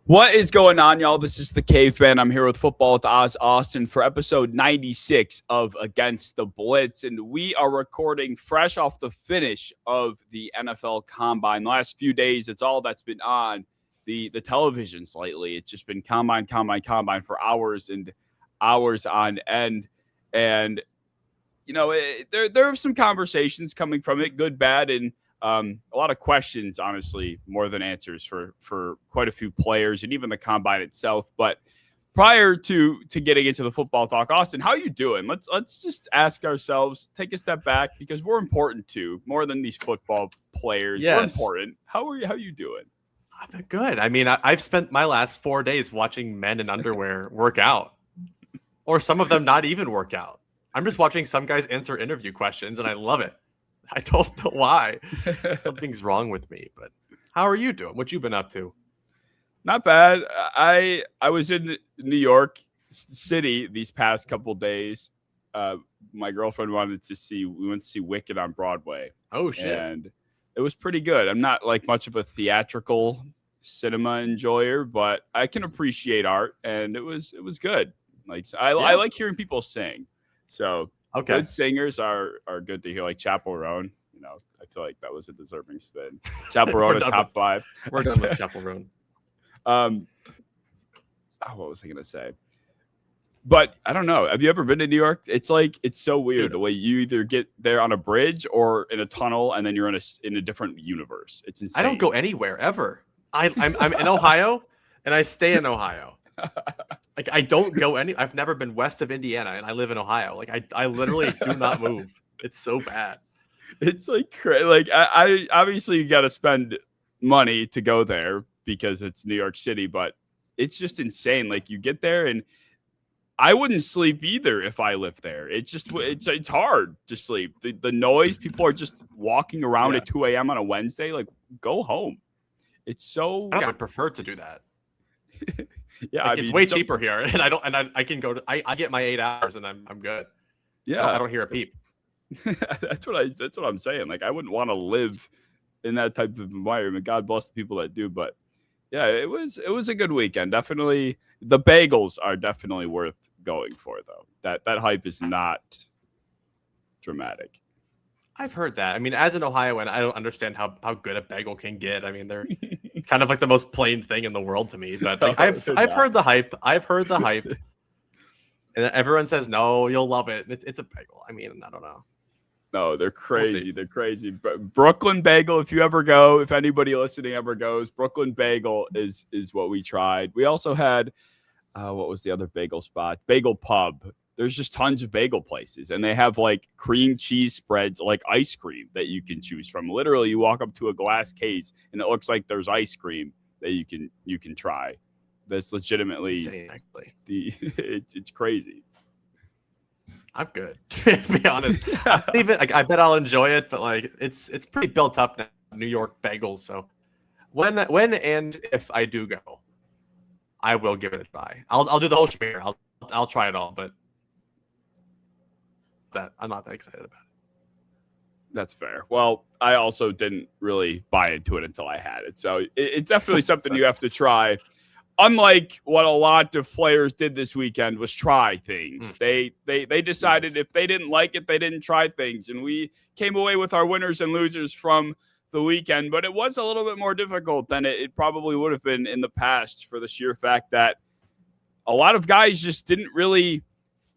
What is going on, y'all? This is the Caveman. I'm here with Football with Oz Austin for episode 96 of Against the Blitz, and we are recording fresh off the finish of the NFL Combine. The last few days, it's all that's been on the televisions lately. It's just been Combine for hours and hours on end, and there are some conversations coming from it, good, bad, and a lot of questions, honestly, more than answers for quite a few players and even the combine itself. But prior to getting into the football talk, Austin, how are you doing? Let's just ask ourselves, take a step back, because we're important too, more than these football players. Yes. We're important. How are you doing? I've been good. I mean, I've spent my last 4 days watching men in underwear work out, or some of them not even work out. I'm just watching some guys answer interview questions, and I love it. I don't know why. Something's wrong with me. But how are you doing? What you been up to? Not bad. I was in New York City these past couple days. My girlfriend wanted to see. We went to see Wicked on Broadway. Oh shit! And it was pretty good. I'm not like much of a theatrical cinema enjoyer, but I can appreciate art, and it was good. Like I like hearing people sing. So okay, good singers are good to hear. Like Chappell Roan, I feel like that was a deserving spin. Chappell Roan is top 5. We're done with Chappell Roan. What was I gonna say? But I don't know. Have you ever been to New York? It's so weird the way you either get there on a bridge or in a tunnel, and then you're in a different universe. It's insane. I don't go anywhere ever. I'm in Ohio, and I stay in Ohio. Like I don't go I've never been west of Indiana, and I live in Ohio. Like I literally do not move. It's so bad. It's like I obviously you got to spend money to go there because it's New York City, but it's just insane. Like you get there, and I wouldn't sleep either if I lived there. It's hard to sleep. The noise, people are just walking around at 2 a.m. on a Wednesday. Like go home. It's so. I would prefer to do that. Yeah, it's way cheaper here, and I can go to I get my 8 hours, and I'm good. Yeah, I don't hear a peep. That's what I'm saying. Like I wouldn't want to live in that type of environment. God bless the people that do, but yeah, it was a good weekend. Definitely, the bagels are definitely worth going for, though. That hype is not dramatic. I've heard that. I mean, as an Ohioan, I don't understand how good a bagel can get. I mean, they're kind of like the most plain thing in the world to me. But like, I've heard the hype. I've heard the hype, and everyone says no, you'll love it. It's a bagel. I mean, I don't know. No, they're crazy. They're crazy. But Brooklyn Bagel, if you ever go, if anybody listening ever goes, Brooklyn Bagel is what we tried. We also had what was the other bagel spot? Bagel Pub. There's just tons of bagel places, and they have like cream cheese spreads, like ice cream that you can choose from. Literally, you walk up to a glass case, and it looks like there's ice cream that you can try. That's legitimately it's crazy. I'm good, to be honest. I bet I'll enjoy it, but like it's pretty built up now. New York bagels. So when and if I do go, I will give it a try. I'll do the whole schmear. I'll try it all, but I'm not that excited about it. That's fair. Well, I also didn't really buy into it until I had it. So it's definitely something you have to try. Unlike what a lot of players did this weekend was try things. They decided if they didn't like it, they didn't try things. And we came away with our winners and losers from the weekend. But it was a little bit more difficult than it probably would have been in the past, for the sheer fact that a lot of guys just didn't really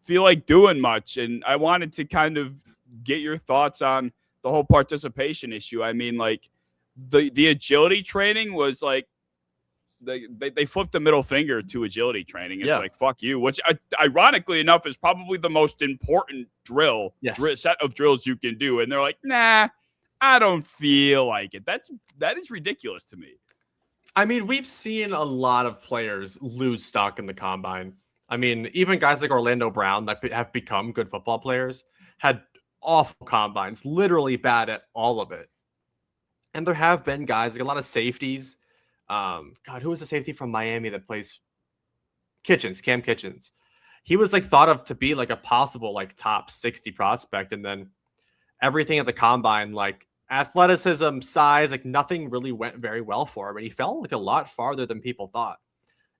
feel like doing much. And I wanted to kind of get your thoughts on the whole participation issue. I mean, like the agility training was like, they flipped the middle finger to agility training. It's like, fuck you, which ironically enough is probably the most important set of drills you can do. And they're like, nah, I don't feel like it. That is ridiculous to me. I mean, we've seen a lot of players lose stock in the combine. I mean, even guys like Orlando Brown that have become good football players had awful combines, literally bad at all of it. And there have been guys, like a lot of safeties. God, who was the safety from Miami that plays Cam Kitchens? He was like thought of to be like a possible like top 60 prospect. And then everything at the combine, like athleticism, size, like nothing really went very well for him. And he fell like a lot farther than people thought.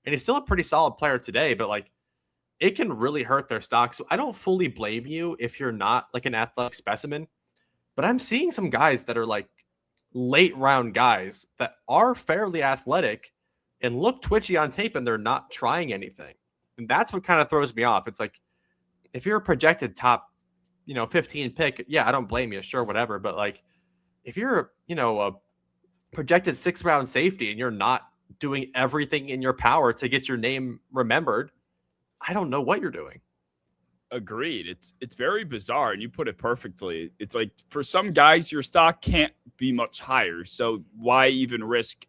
and he's still a pretty solid player today, but like it can really hurt their stock. So I don't fully blame you if you're not like an athletic specimen, but I'm seeing some guys that are like late round guys that are fairly athletic and look twitchy on tape and they're not trying anything. And that's what kind of throws me off. It's like if you're a projected top, 15 pick, yeah, I don't blame you, sure, whatever. But like if you're, a projected 6th round safety and you're not doing everything in your power to get your name remembered, I don't know what you're doing. Agreed. It's very bizarre, and you put it perfectly. It's like for some guys, your stock can't be much higher, so why even risk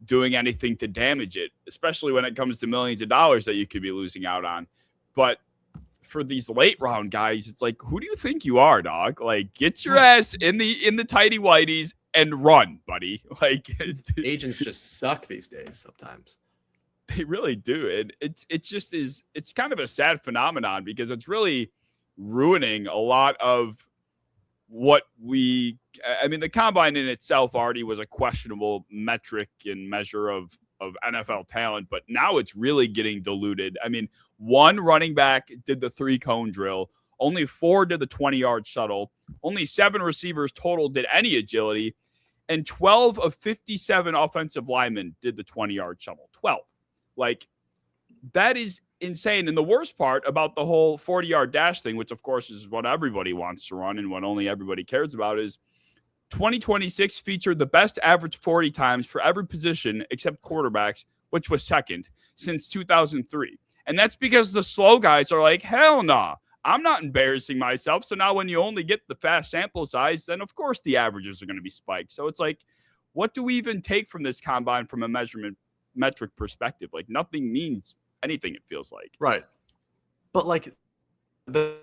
doing anything to damage it, especially when it comes to millions of dollars that you could be losing out on. But for these late round guys, it's like, who do you think you are, dog? Like, get your ass in the tighty whities and run, buddy. Like, agents just suck these days sometimes. They really do. It's kind of a sad phenomenon because it's really ruining a lot of what the combine in itself already was a questionable metric and measure of NFL talent, but now it's really getting diluted. I mean, one running back did the 3-cone drill. Only 4 did the 20-yard shuttle. Only 7 receivers total did any agility. And 12 of 57 offensive linemen did the 20-yard shuttle. 12. Like, that is insane. And the worst part about the whole 40-yard dash thing, which, of course, is what everybody wants to run and what only everybody cares about, is 2026 featured the best average 40 times for every position except quarterbacks, which was second since 2003. And that's because the slow guys are like, hell nah, I'm not embarrassing myself. So now when you only get the fast sample size, then of course the averages are going to be spiked. So it's like, what do we even take from this combine from a metric perspective? Like, nothing means anything, it feels like. Right. But like the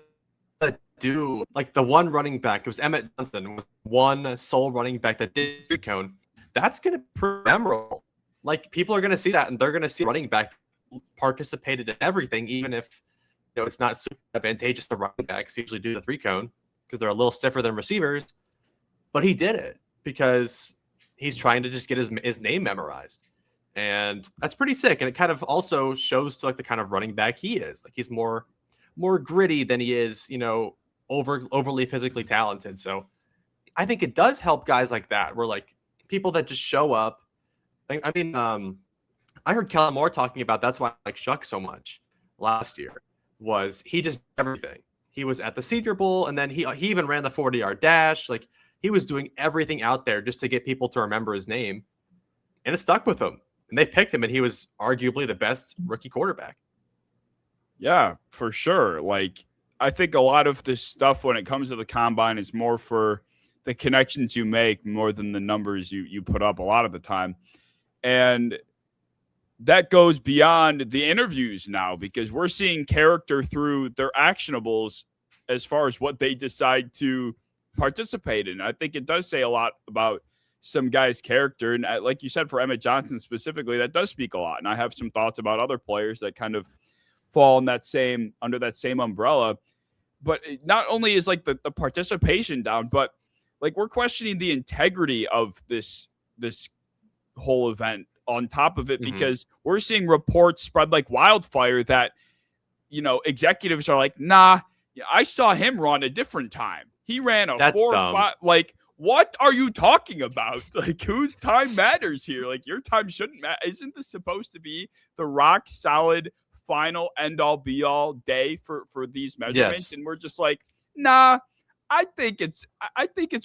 one running back, it was Emmett Johnson, was one sole running back that did 3-cone. That's going to be memorable. Like, people are going to see that, and they're going to see running back participated in everything, even if it's not super advantageous to running backs to usually do the 3-cone because they're a little stiffer than receivers. But he did it because he's trying to just get his name memorized. And that's pretty sick. And it kind of also shows to like the kind of running back he is. Like, he's more gritty than he is, overly physically talented. So I think it does help guys like that, where like people that just show up. I heard Kellen Moore talking about that's why I like Shuck so much last year, was he just did everything. He was at the Senior Bowl, and then he even ran the 40-yard dash. Like, he was doing everything out there just to get people to remember his name, and it stuck with him. And they picked him, and he was arguably the best rookie quarterback. Yeah, for sure. Like, I think a lot of this stuff when it comes to the combine is more for the connections you make more than the numbers you put up a lot of the time. And that goes beyond the interviews now, because we're seeing character through their actionables as far as what they decide to participate in. I think it does say a lot about some guys' character. And like you said, for Emmett Johnson specifically, that does speak a lot. And I have some thoughts about other players that kind of fall in under that same umbrella. But not only is like the participation down, but like we're questioning the integrity of this whole event on top of it, because we're seeing reports spread like wildfire that, executives are like, nah, I saw him run a different time. He ran a 4.5. Like, what are you talking about? Like, whose time matters here? Like, your time shouldn't matter. Isn't this supposed to be the rock solid final end all be all day for these measurements? Yes. And we're just like, nah, I think it's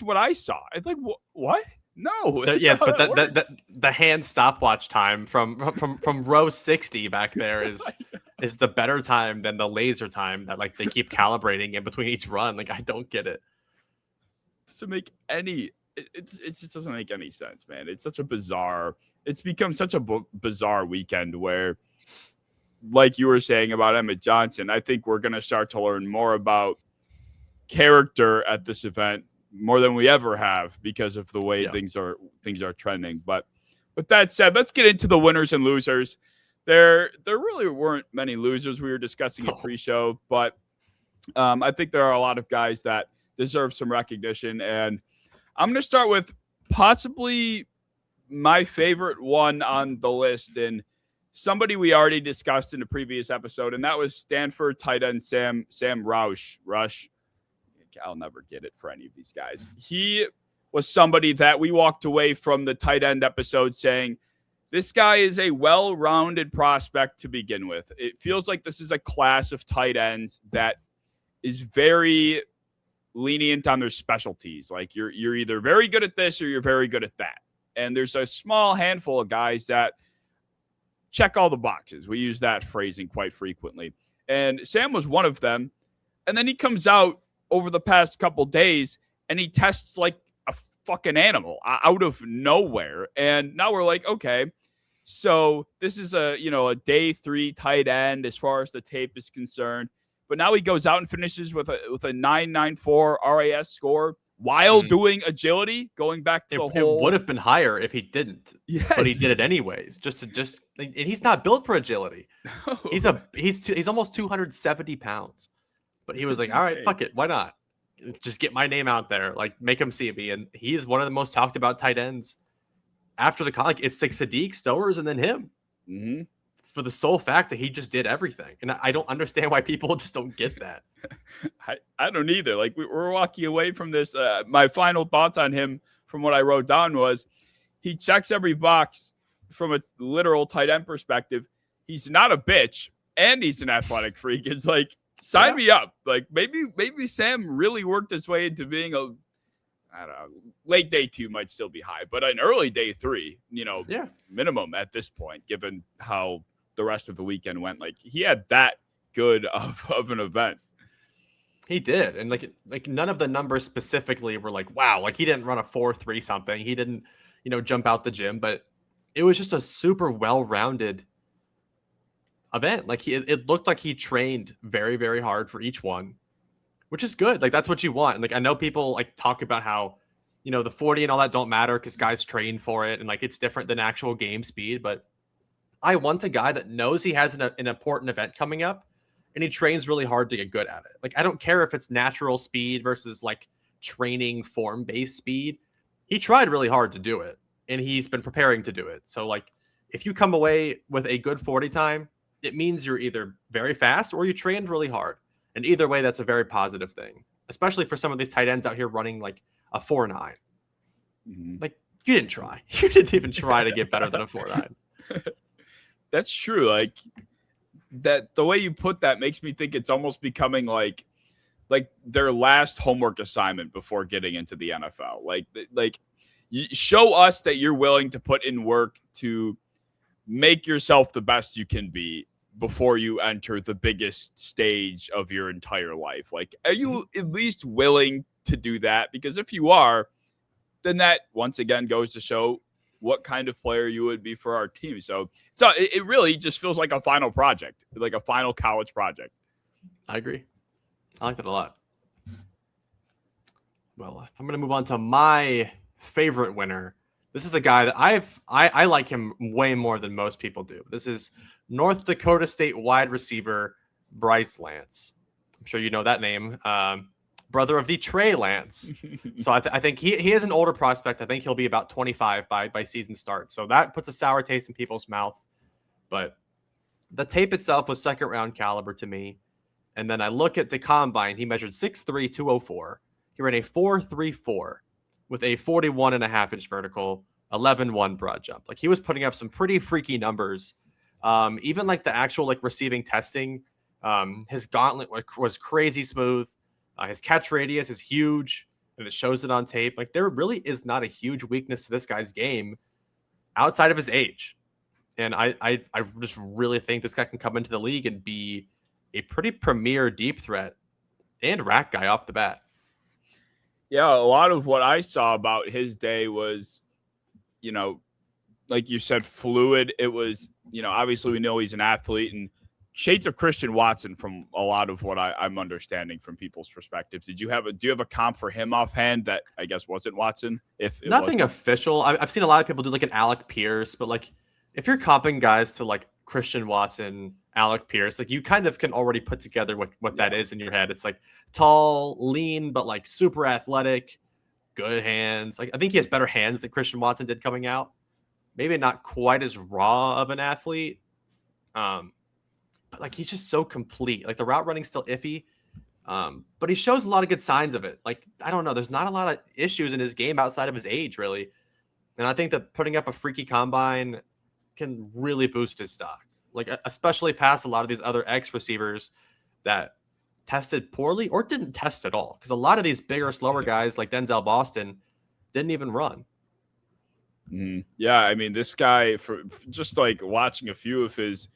what I saw. It's like, what? No. But the hand stopwatch time from row 60 back there is the better time than the laser time that like they keep calibrating in between each run. Like, I don't get it. It just doesn't make any sense, man. It's become such a bizarre weekend where, like you were saying about Emmett Johnson, I think we're going to start to learn more about character at this event more than we ever have because of the way things are trending. But with that said, let's get into the winners and losers. There really weren't many losers. We were discussing it pre-show, but I think there are a lot of guys that deserve some recognition. And I'm going to start with possibly my favorite one on the list, and somebody we already discussed in a previous episode, and that was Stanford tight end Sam Roush. I'll never get it for any of these guys. He was somebody that we walked away from the tight end episode saying, this guy is a well-rounded prospect to begin with. It feels like this is a class of tight ends that is very lenient on their specialties. Like you're either very good at this or you're very good at that. And there's a small handful of guys that check all the boxes. We use that phrasing quite frequently. And Sam was one of them. And then he comes out over the past couple days and he tests like a fucking animal out of nowhere. And now we're like, okay, so this is a day 3 tight end as far as the tape is concerned. But now he goes out and finishes with a 9.94 RAS score while doing agility, going back to the whole. It would have been higher if he didn't. Yes. But he did it anyways. And he's not built for agility. No. He's almost 270 pounds. But he was like, all right, fuck it. Why not? Just get my name out there. Like, make him see me. And he's one of the most talked about tight ends after the college. It's like Sadiq, Stowers, and then him. Mm-hmm. For the sole fact that he just did everything. And I don't understand why people just don't get that. I don't either. Like, we're walking away from this. My final thoughts on him from what I wrote down was he checks every box from a literal tight end perspective. He's not a bitch, and he's an athletic freak. It's like, sign me up. Like, maybe Sam really worked his way into being I don't know, late day 2 might still be high, but an early day 3, minimum at this point, given how the rest of the weekend went. Like, he had that good of an event. He did. And like none of the numbers specifically were like, wow, like he didn't run a 4.3 something. He didn't, jump out the gym, but it was just a super well-rounded event. Like it looked like he trained very, very hard for each one, which is good. Like, that's what you want. And like, I know people like talk about how, the 40 and all that don't matter because guys train for it. And like, it's different than actual game speed, but I want a guy that knows he has an important event coming up and he trains really hard to get good at it. Like, I don't care if it's natural speed versus like training form-based speed. He tried really hard to do it and he's been preparing to do it. So like, if you come away with a good 40 time, it means you're either very fast or you trained really hard. And either way, that's a very positive thing, especially for some of these tight ends out here running like a 4.9. Mm-hmm. Like, you didn't try. You didn't even try to get better than a 4.9. That's true. Like, that the way you put that makes me think it's almost becoming like their last homework assignment before getting into the NFL. Like you show us that you're willing to put in work to make yourself the best you can be before you enter the biggest stage of your entire life. Like, are you at least willing to do that? Because if you are, then that once again goes to show what kind of player you would be for our team. So it really just feels like a final project, like a final college project. I agree. I like that a lot. Well, I'm going to move on to my favorite winner. This is a guy that I like him way more than most people do. This is North Dakota State wide receiver Bryce Lance. I'm sure you know that name. Brother of the Trey Lance. So I think he is an older prospect. I think he'll be about 25 by season start. So that puts a sour taste in people's mouth. But the tape itself was second round caliber to me. And then I look at the combine. He measured 6'3", 204. He ran a 4.34 with a 41.5-inch vertical, 11.1 broad jump. Like, he was putting up some pretty freaky numbers. Even like the actual like receiving testing, his gauntlet was crazy smooth. His catch radius is huge, and it shows it on tape. Like, there really is not a huge weakness to this guy's game outside of his age. And I just really think this guy can come into the league and be a pretty premier deep threat and rack guy off the bat. Yeah, a lot of what I saw about his day was, like you said, fluid. It was, obviously we know he's an athlete and shades of Christian Watson from a lot of what I'm understanding from people's perspectives. Do you have a comp for him offhand that I guess wasn't Watson? If nothing official, I've seen a lot of people do like an Alec Pierce, but like if you're comping guys to like Christian Watson, Alec Pierce, like you kind of can already put together what that is in your head. It's like tall, lean, but like super athletic, good hands. Like, I think he has better hands than Christian Watson did coming out. Maybe not quite as raw of an athlete, But like he's just so complete. Like the route running's still iffy. But he shows a lot of good signs of it. Like, I don't know, there's not a lot of issues in his game outside of his age, really. And I think that putting up a freaky combine can really boost his stock. Like, especially past a lot of these other X receivers that tested poorly or didn't test at all. Because a lot of these bigger, slower guys like Denzel Boston didn't even run. Yeah, I mean, this guy, for just like watching a few of his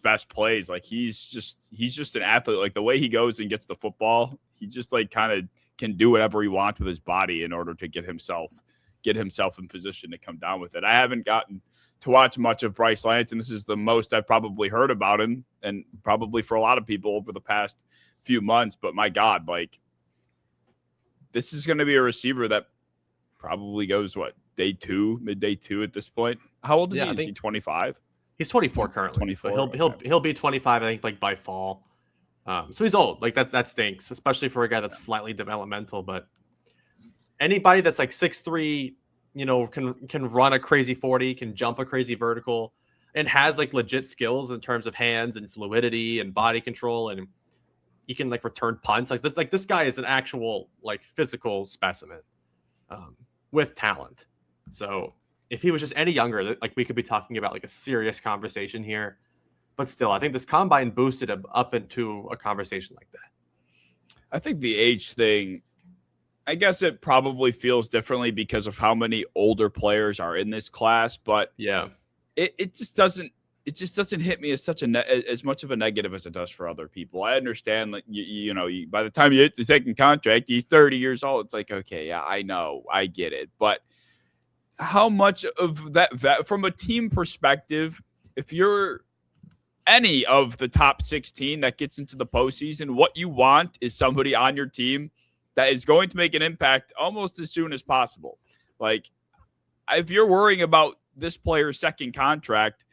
best plays, like he's just an athlete. Like the way he goes and gets the football, he just like kind of can do whatever he wants with his body in order to get himself in position to come down with it. I haven't gotten to watch much of Bryce Lance, and this is the most I've probably heard about him, and probably for a lot of people over the past few months. But my God, like this is going to be a receiver that probably goes mid day two at this point. How old is he? Is he 25? He's 24 currently. 24. He'll be 25, I think, like by fall. So he's old. Like that stinks, especially for a guy that's slightly developmental. But anybody that's like 6'3", can run a crazy 40, can jump a crazy vertical, and has like legit skills in terms of hands and fluidity and body control, and he can like return punts. Like this guy is an actual like physical specimen with talent. So if he was just any younger, like we could be talking about like a serious conversation here. But still, I think this combine boosted him up into a conversation like that. I think the age thing, I guess it probably feels differently because of how many older players are in this class. But yeah, it just doesn't hit me as as much of a negative as it does for other people. I understand that by the time you hit the second contract, he's 30 years old. It's like, okay, yeah, I know, I get it, but how much of that from a team perspective, if you're any of the top 16 that gets into the postseason, what you want is somebody on your team that is going to make an impact almost as soon as possible. Like, if you're worrying about this player's second contract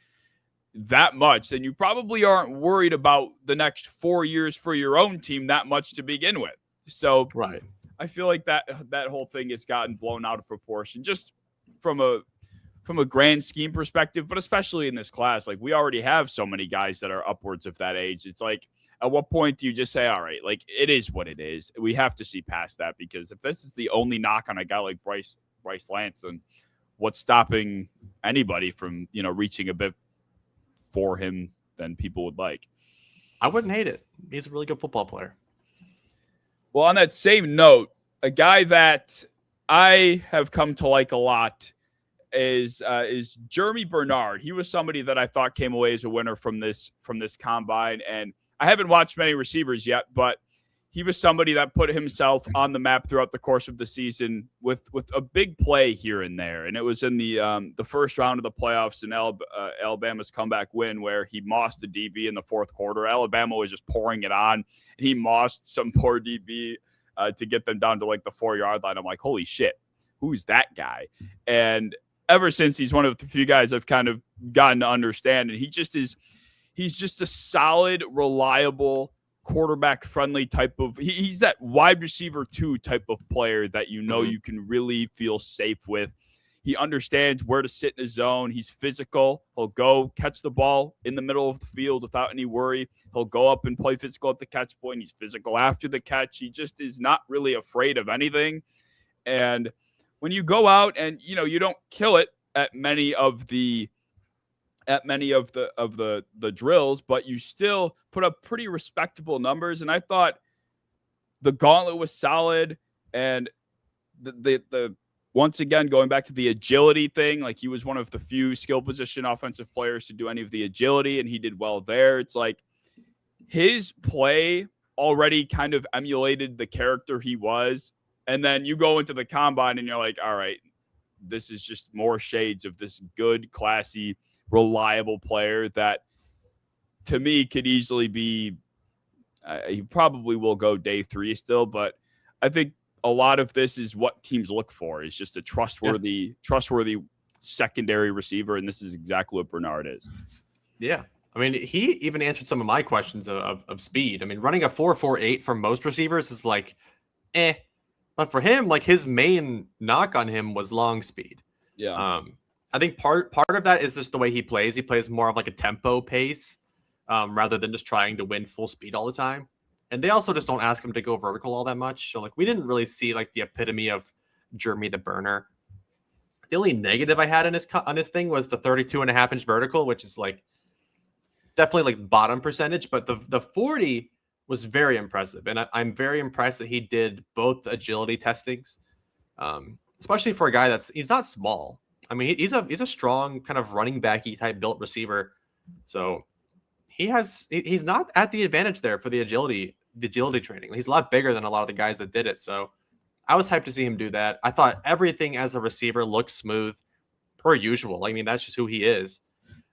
that much, then you probably aren't worried about the next 4 years for your own team that much to begin with. So right. I feel like that whole thing has gotten blown out of proportion just from a grand scheme perspective, but especially in this class. Like, we already have so many guys that are upwards of that age. It's like, at what point do you just say, all right, like it is what it is? We have to see past that, because if this is the only knock on a guy like Bryce Lance, then what's stopping anybody from, reaching a bit for him than people would like? I wouldn't hate it. He's a really good football player. Well, on that same note, a guy that I have come to like a lot is Germie Bernard. He was somebody that I thought came away as a winner from this combine, and I haven't watched many receivers yet, but he was somebody that put himself on the map throughout the course of the season with a big play here and there. And it was in the first round of the playoffs in Alabama's comeback win, where he mossed a DB in the fourth quarter. Alabama was just pouring it on, and he mossed some poor DB to get them down to like the 4-yard line. I'm like, holy shit, who's that guy? And ever since, he's one of the few guys I've kind of gotten to understand, and he's just a solid, reliable, quarterback-friendly type of – he's that wide receiver 2 type of player that you can really feel safe with. He understands where to sit in his zone. He's physical. He'll go catch the ball in the middle of the field without any worry. He'll go up and play physical at the catch point. He's physical after the catch. He just is not really afraid of anything. And when you go out and, you don't kill it at many of the drills, but you still put up pretty respectable numbers. And I thought the gauntlet was solid, and the once again, going back to the agility thing, like he was one of the few skill position offensive players to do any of the agility, and he did well there. It's like his play already kind of emulated the character he was. And then you go into the combine and you're like, all right, this is just more shades of this good, classy, reliable player that, to me, could easily be he probably will go day 3 still, but I think a lot of this is what teams look for, is just a trustworthy secondary receiver, and this is exactly what Bernard is. Yeah. I mean, he even answered some of my questions of speed. I mean, running a 4.48 for most receivers is like, but for him, like his main knock on him was long speed. Yeah. I think part of that is just the way he plays. He plays more of like a tempo pace. rather than just trying to win full speed all the time. And they also just don't ask him to go vertical all that much. So like we didn't really see like the epitome of Germie the burner. The only negative I had on his thing was the 32.5-inch vertical, which is like definitely like bottom percentage, but the 40 was very impressive. And I'm very impressed that he did both agility testings, especially for a guy he's not small. I mean, he's a strong kind of running backy type built receiver. So he's not at the advantage there for the agility training. He's a lot bigger than a lot of the guys that did it. So I was hyped to see him do that. I thought everything as a receiver looked smooth per usual. I mean, that's just who he is.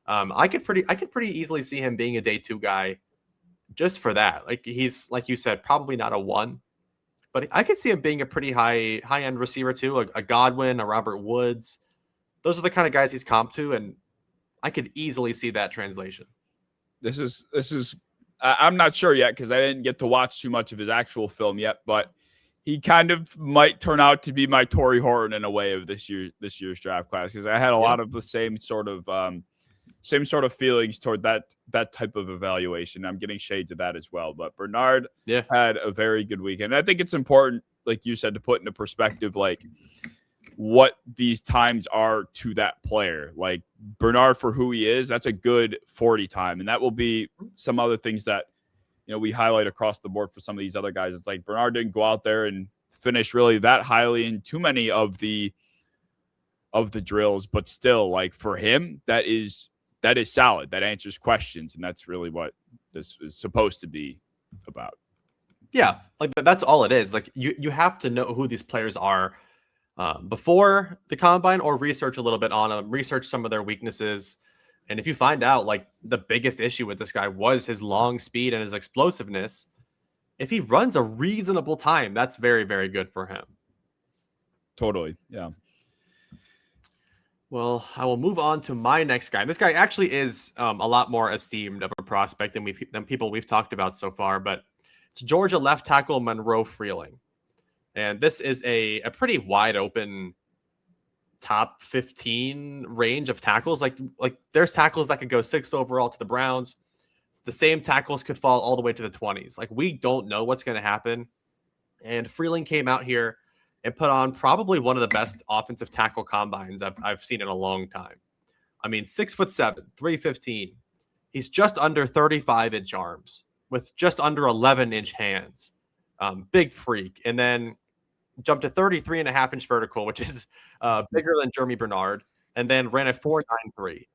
I could pretty easily see him being a day 2 guy just for that. Like he's, like you said, probably not a 1, but I could see him being a pretty high end receiver too. A Godwin, a Robert Woods. Those are the kind of guys he's comped to, and I could easily see that translation. This is I'm not sure yet because I didn't get to watch too much of his actual film yet, but he kind of might turn out to be my Torrey Horton in a way of this year's draft class, because I had a lot of the same sort of feelings toward that type of evaluation. I'm getting shades of that as well. But Bernard had a very good weekend. I think it's important, like you said, to put into perspective like what these times are to that player. Like Bernard, for who he is, that's a good 40 time, and that will be some other things that we highlight across the board for some of these other guys. It's like Bernard didn't go out there and finish really that highly in too many of the drills, but still, like for him, that is solid. That answers questions, and that's really what this is supposed to be about. Yeah, like that's all it is. Like you have to know who these players are before the combine, or research a little bit on them, research some of their weaknesses. And if you find out like the biggest issue with this guy was his long speed and his explosiveness, if he runs a reasonable time, that's very, very good for him. Totally. Yeah. Well, I will move on to my next guy. This guy actually is a lot more esteemed of a prospect than people we've talked about so far, but it's Georgia left tackle Monroe Freeling. And this is a pretty wide open top 15 range of tackles. Like there's tackles that could go 6th overall to the Browns. The same tackles could fall all the way to the 20s. Like we don't know what's going to happen. And Freeling came out here and put on probably one of the best offensive tackle combines I've seen in a long time. I mean, 6'7", 315. He's just under 35-inch arms with just under 11-inch hands. Big freak. And then jumped to 33.5-inch vertical, which is bigger than Germie Bernard, and then ran a 4.93.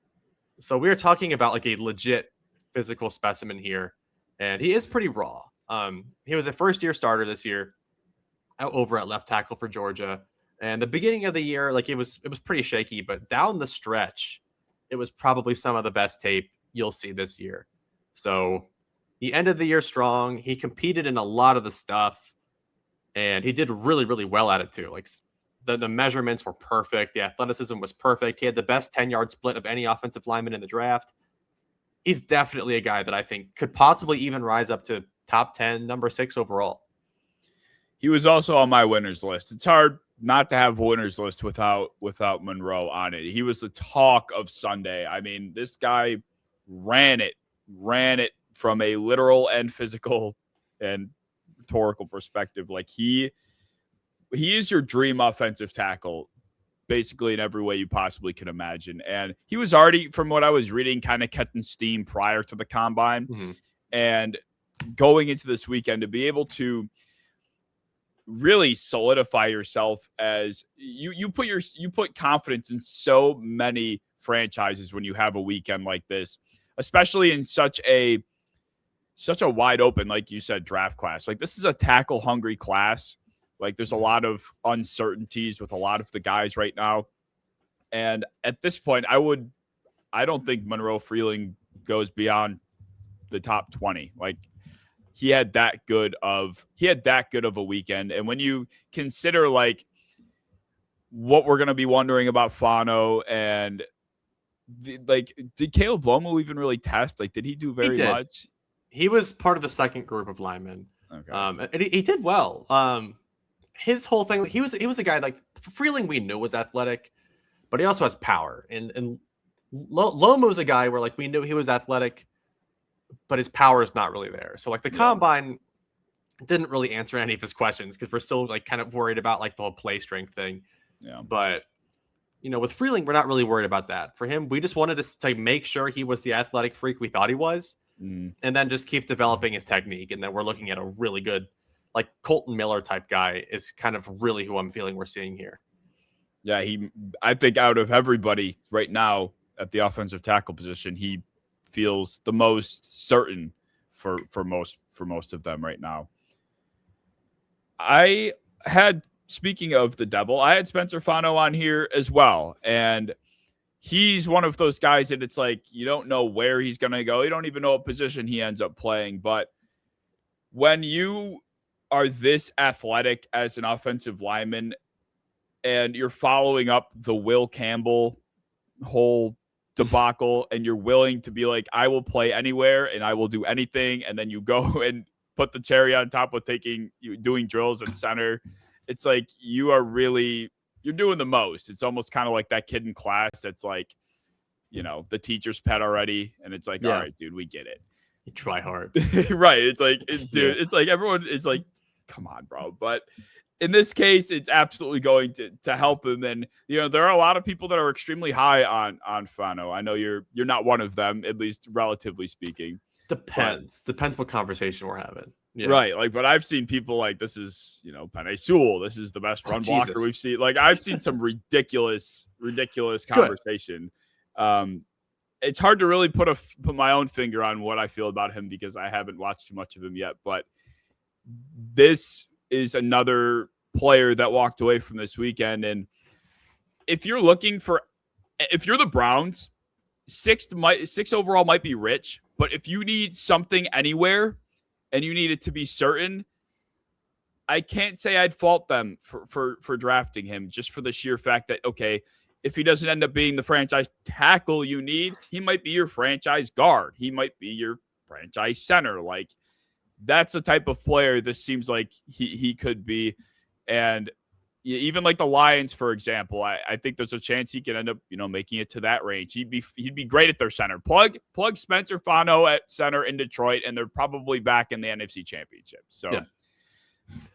So we are talking about like a legit physical specimen here, and he is pretty raw. He was a first-year starter this year over at left tackle for Georgia, and the beginning of the year, like it was pretty shaky, but down the stretch, it was probably some of the best tape you'll see this year. So he ended the year strong. He competed in a lot of the stuff, and he did really, really well at it too. Like the measurements were perfect. The athleticism was perfect. He had the best 10-yard split of any offensive lineman in the draft. He's definitely a guy that I think could possibly even rise up to top 10, number 6 overall. He was also on my winners list. It's hard not to have a winners list without Monroe on it. He was the talk of Sunday. I mean, this guy ran it from a literal and physical and rhetorical perspective. Like he is your dream offensive tackle basically in every way you possibly could imagine. And he was already, from what I was reading, kind of catching steam prior to the combine. Mm-hmm. And going into this weekend to be able to really solidify yourself as you put confidence in so many franchises when you have a weekend like this, especially in such a wide open, like you said, draft class. Like this is a tackle hungry class. Like there's a lot of uncertainties with a lot of the guys right now. And at this point, I don't think Monroe Freeling goes beyond the top 20. Like he had that good of a weekend. And when you consider like what we're going to be wondering about Fano and did Caleb Lomu even really test? Like, did he do very much? He was part of the second group of linemen. Okay. And he did well. His whole thing, he was a guy like Freeling we knew was athletic, but he also has power. And Lomu's a guy where like we knew he was athletic, but his power is not really there. So like the combine didn't really answer any of his questions because we're still like kind of worried about like the whole play strength thing. Yeah. But with Freeling, we're not really worried about that. For him, we just wanted to make sure he was the athletic freak we thought he was, and then just keep developing his technique. And then we're looking at a really good, like Colton Miller type guy is kind of really who I'm feeling we're seeing here. Yeah, I think out of everybody right now at the offensive tackle position, he feels the most certain for most of them right now. Speaking of the devil, I had Spencer Fano on here as well. And he's one of those guys that it's like, you don't know where he's going to go. You don't even know what position he ends up playing. But when you are this athletic as an offensive lineman and you're following up the Will Campbell whole debacle and you're willing to be like, I will play anywhere and I will do anything. And then you go and put the cherry on top with doing drills at center. It's like you're doing the most. It's almost kind of like that kid in class that's like, the teacher's pet already. And it's like, all right, dude, we get it. You try hard. Right. It's like, dude, it's like everyone is like, come on, bro. But in this case, it's absolutely going to help him. And, there are a lot of people that are extremely high on Fano. I know you're not one of them, at least relatively speaking. Depends what conversation we're having. Yeah. Right. Like, but I've seen people like, this is, Penei Sewell. This is the best run blocker we've seen. Like, I've seen some ridiculous conversation. It's hard to really put my own finger on what I feel about him because I haven't watched too much of him yet. But this is another player that walked away from this weekend. And if you're the Browns, sixth overall might be rich, but if you need something anywhere and you need it to be certain, I can't say I'd fault them for drafting him just for the sheer fact that, okay, if he doesn't end up being the franchise tackle you need, he might be your franchise guard. He might be your franchise center. Like, that's the type of player this seems like he could be. And even like the Lions, for example, I think there's a chance he could end up, making it to that range. He'd be great at their center. Plug Spencer Fano at center in Detroit, and they're probably back in the NFC Championship. So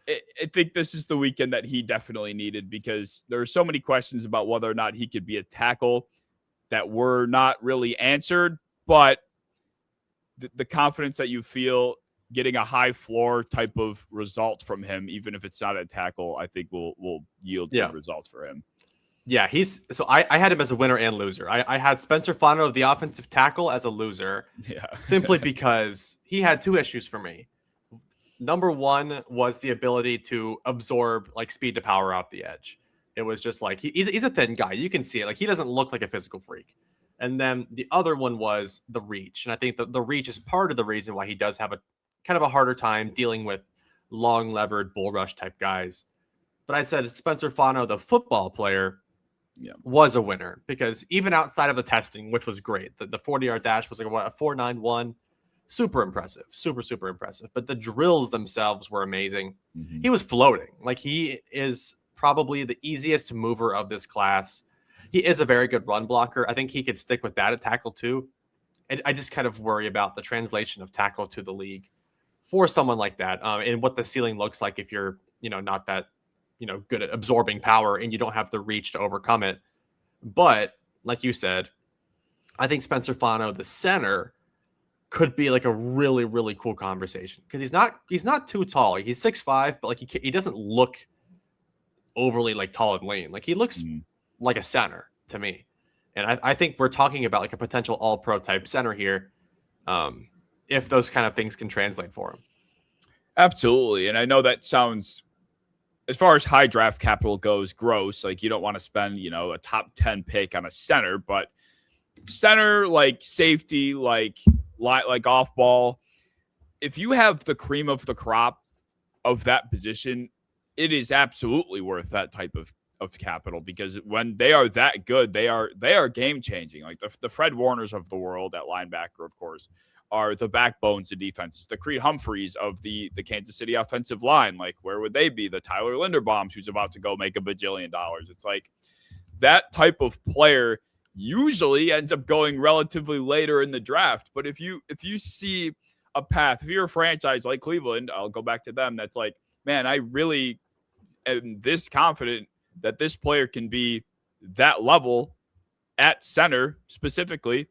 I think this is the weekend that he definitely needed because there are so many questions about whether or not he could be a tackle that were not really answered. But the confidence that you feel getting a high floor type of result from him, even if it's not a tackle, I think will yield good results for him. Yeah, I had him as a winner and loser. I had Spencer Fano, the offensive tackle, as a loser. Yeah. Simply because he had two issues for me. Number one was the ability to absorb like speed to power off the edge. It was just like he's a thin guy. You can see it. Like, he doesn't look like a physical freak. And then the other one was the reach. And I think the reach is part of the reason why he does have a kind of a harder time dealing with long levered bull rush type guys. But I said Spencer Fano, the football player, was a winner because even outside of the testing, which was great, the 40-yard dash was like a 4.91, super impressive, super impressive. But the drills themselves were amazing. Mm-hmm. He was floating. Like, he is probably the easiest mover of this class. He is a very good run blocker. I think he could stick with that at tackle too. I just kind of worry about the translation of tackle to the league for someone like that, and what the ceiling looks like if you're, not that, good at absorbing power and you don't have the reach to overcome it. But like you said, I think Spencer Fano, the center, could be like a really, really cool conversation because he's not too tall. He's 6'5", but like he doesn't look overly like tall and lean. Like, he looks like a center to me. And I think we're talking about like a potential all-pro type center here. If those kind of things can translate for him. Absolutely. And I know that sounds, as far as high draft capital goes, gross. Like, you don't want to spend, a top 10 pick on a center, but center, like safety, like off ball, if you have the cream of the crop of that position, it is absolutely worth that type of capital because when they are that good, they are game changing. Like the Fred Warners of the world at linebacker, of course, are the backbones of defenses. The Creed Humphreys of the Kansas City offensive line, like, where would they be? The Tyler Linderbaums, who's about to go make $1 bajillion. It's like that type of player usually ends up going relatively later in the draft. But if you see a path, if you're a franchise like Cleveland, I'll go back to them, that's like, man, I really am this confident that this player can be that level at center specifically,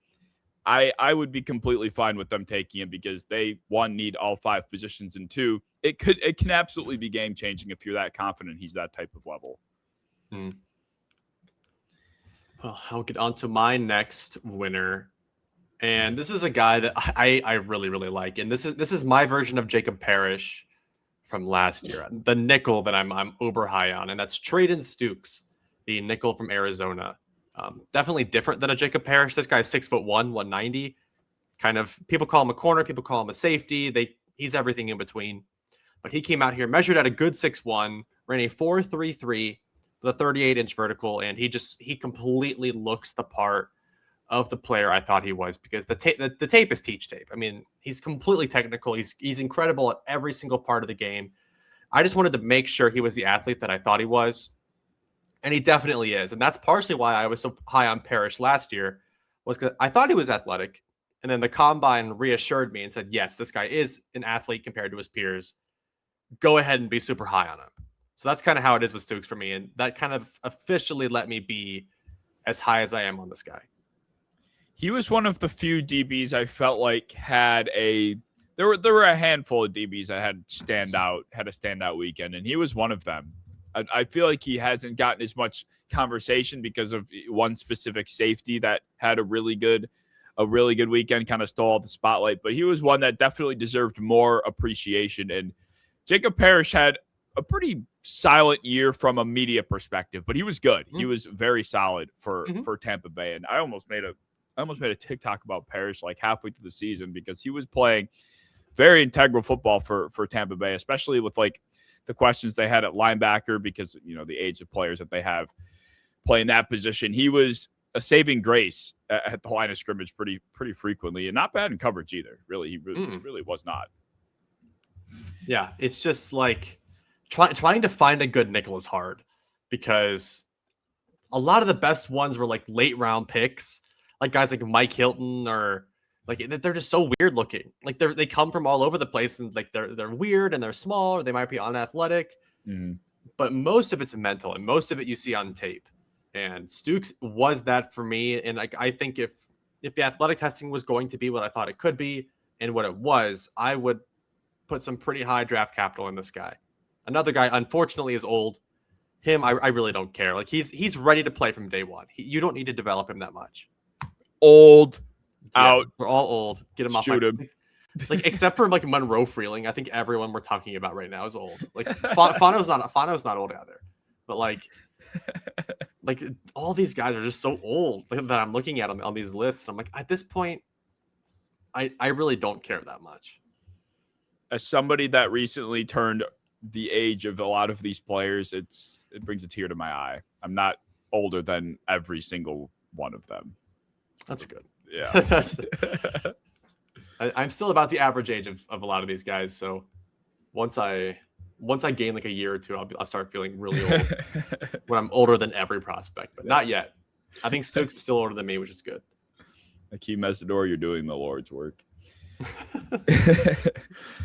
I would be completely fine with them taking him because they, one, need all 5 positions, and 2, it can absolutely be game changing if you're that confident he's that type of level. Well, I'll get on to my next winner. And this is a guy that I really, really like. And this is my version of Jacob Parrish from last year. The nickel that I'm uber high on, and that's Treydan Stukes, the nickel from Arizona. Definitely different than a Jacob Parrish. This guy's 6'1", 190. Kind of, people call him a corner, people call him a safety. He's everything in between. But he came out here, measured at a good 6'1", ran a 4.33 with a 38-inch vertical, and he completely looks the part of the player I thought he was, because the tape is teach tape. I mean, he's completely technical. He's incredible at every single part of the game. I just wanted to make sure he was the athlete that I thought he was. And he definitely is. And that's partially why I was so high on Parrish last year, was because I thought he was athletic. And then the combine reassured me and said, yes, this guy is an athlete compared to his peers. Go ahead and be super high on him. So that's kind of how it is with Stukes for me. And that kind of officially let me be as high as I am on this guy. He was one of the few DBs I felt like had there were a handful of DBs that had a standout weekend, and he was one of them. I feel like he hasn't gotten as much conversation because of one specific safety that had a really good weekend, kind of stole the spotlight, but he was one that definitely deserved more appreciation. And Jacob Parrish had a pretty silent year from a media perspective, but he was good. He was very solid for Tampa Bay. And I almost made a TikTok about Parrish like halfway through the season, because he was playing very integral football for Tampa Bay, especially with like the questions they had at linebacker, because, you know, the age of players that they have playing that position. He was a saving grace at the line of scrimmage pretty frequently, and not bad in coverage either. Really, he really was not. Yeah, it's just like trying to find a good nickel is hard, because a lot of the best ones were like late round picks, like guys like Mike Hilton, or like they're just so weird looking. Like they come from all over the place, and like they're weird and they're small, or they might be unathletic. But most of it's mental, and most of it you see on tape. And Stukes was that for me. And like, I think if the athletic testing was going to be what I thought it could be and what it was, I would put some pretty high draft capital in this guy. Another guy, unfortunately, is old. Him, I really don't care. Like he's ready to play from day one. You don't need to develop him that much. Old. Yeah, out. We're all old. Get him off. Shoot him. Like, except for like Monroe Freeling, I think everyone we're talking about right now is old. Like Fano's not old either. But like all these guys are just so old that I'm looking at on these lists. I'm like, at this point, I really don't care that much. As somebody that recently turned the age of a lot of these players, it brings a tear to my eye. I'm not older than every single one of them. That's good. Yeah. I'm still about the average age of a lot of these guys. So once I gain like a year or two, I'll start feeling really old when I'm older than every prospect, but not yet. I think Stukes is still older than me, which is good. Akeem Mesidor, you're doing the Lord's work.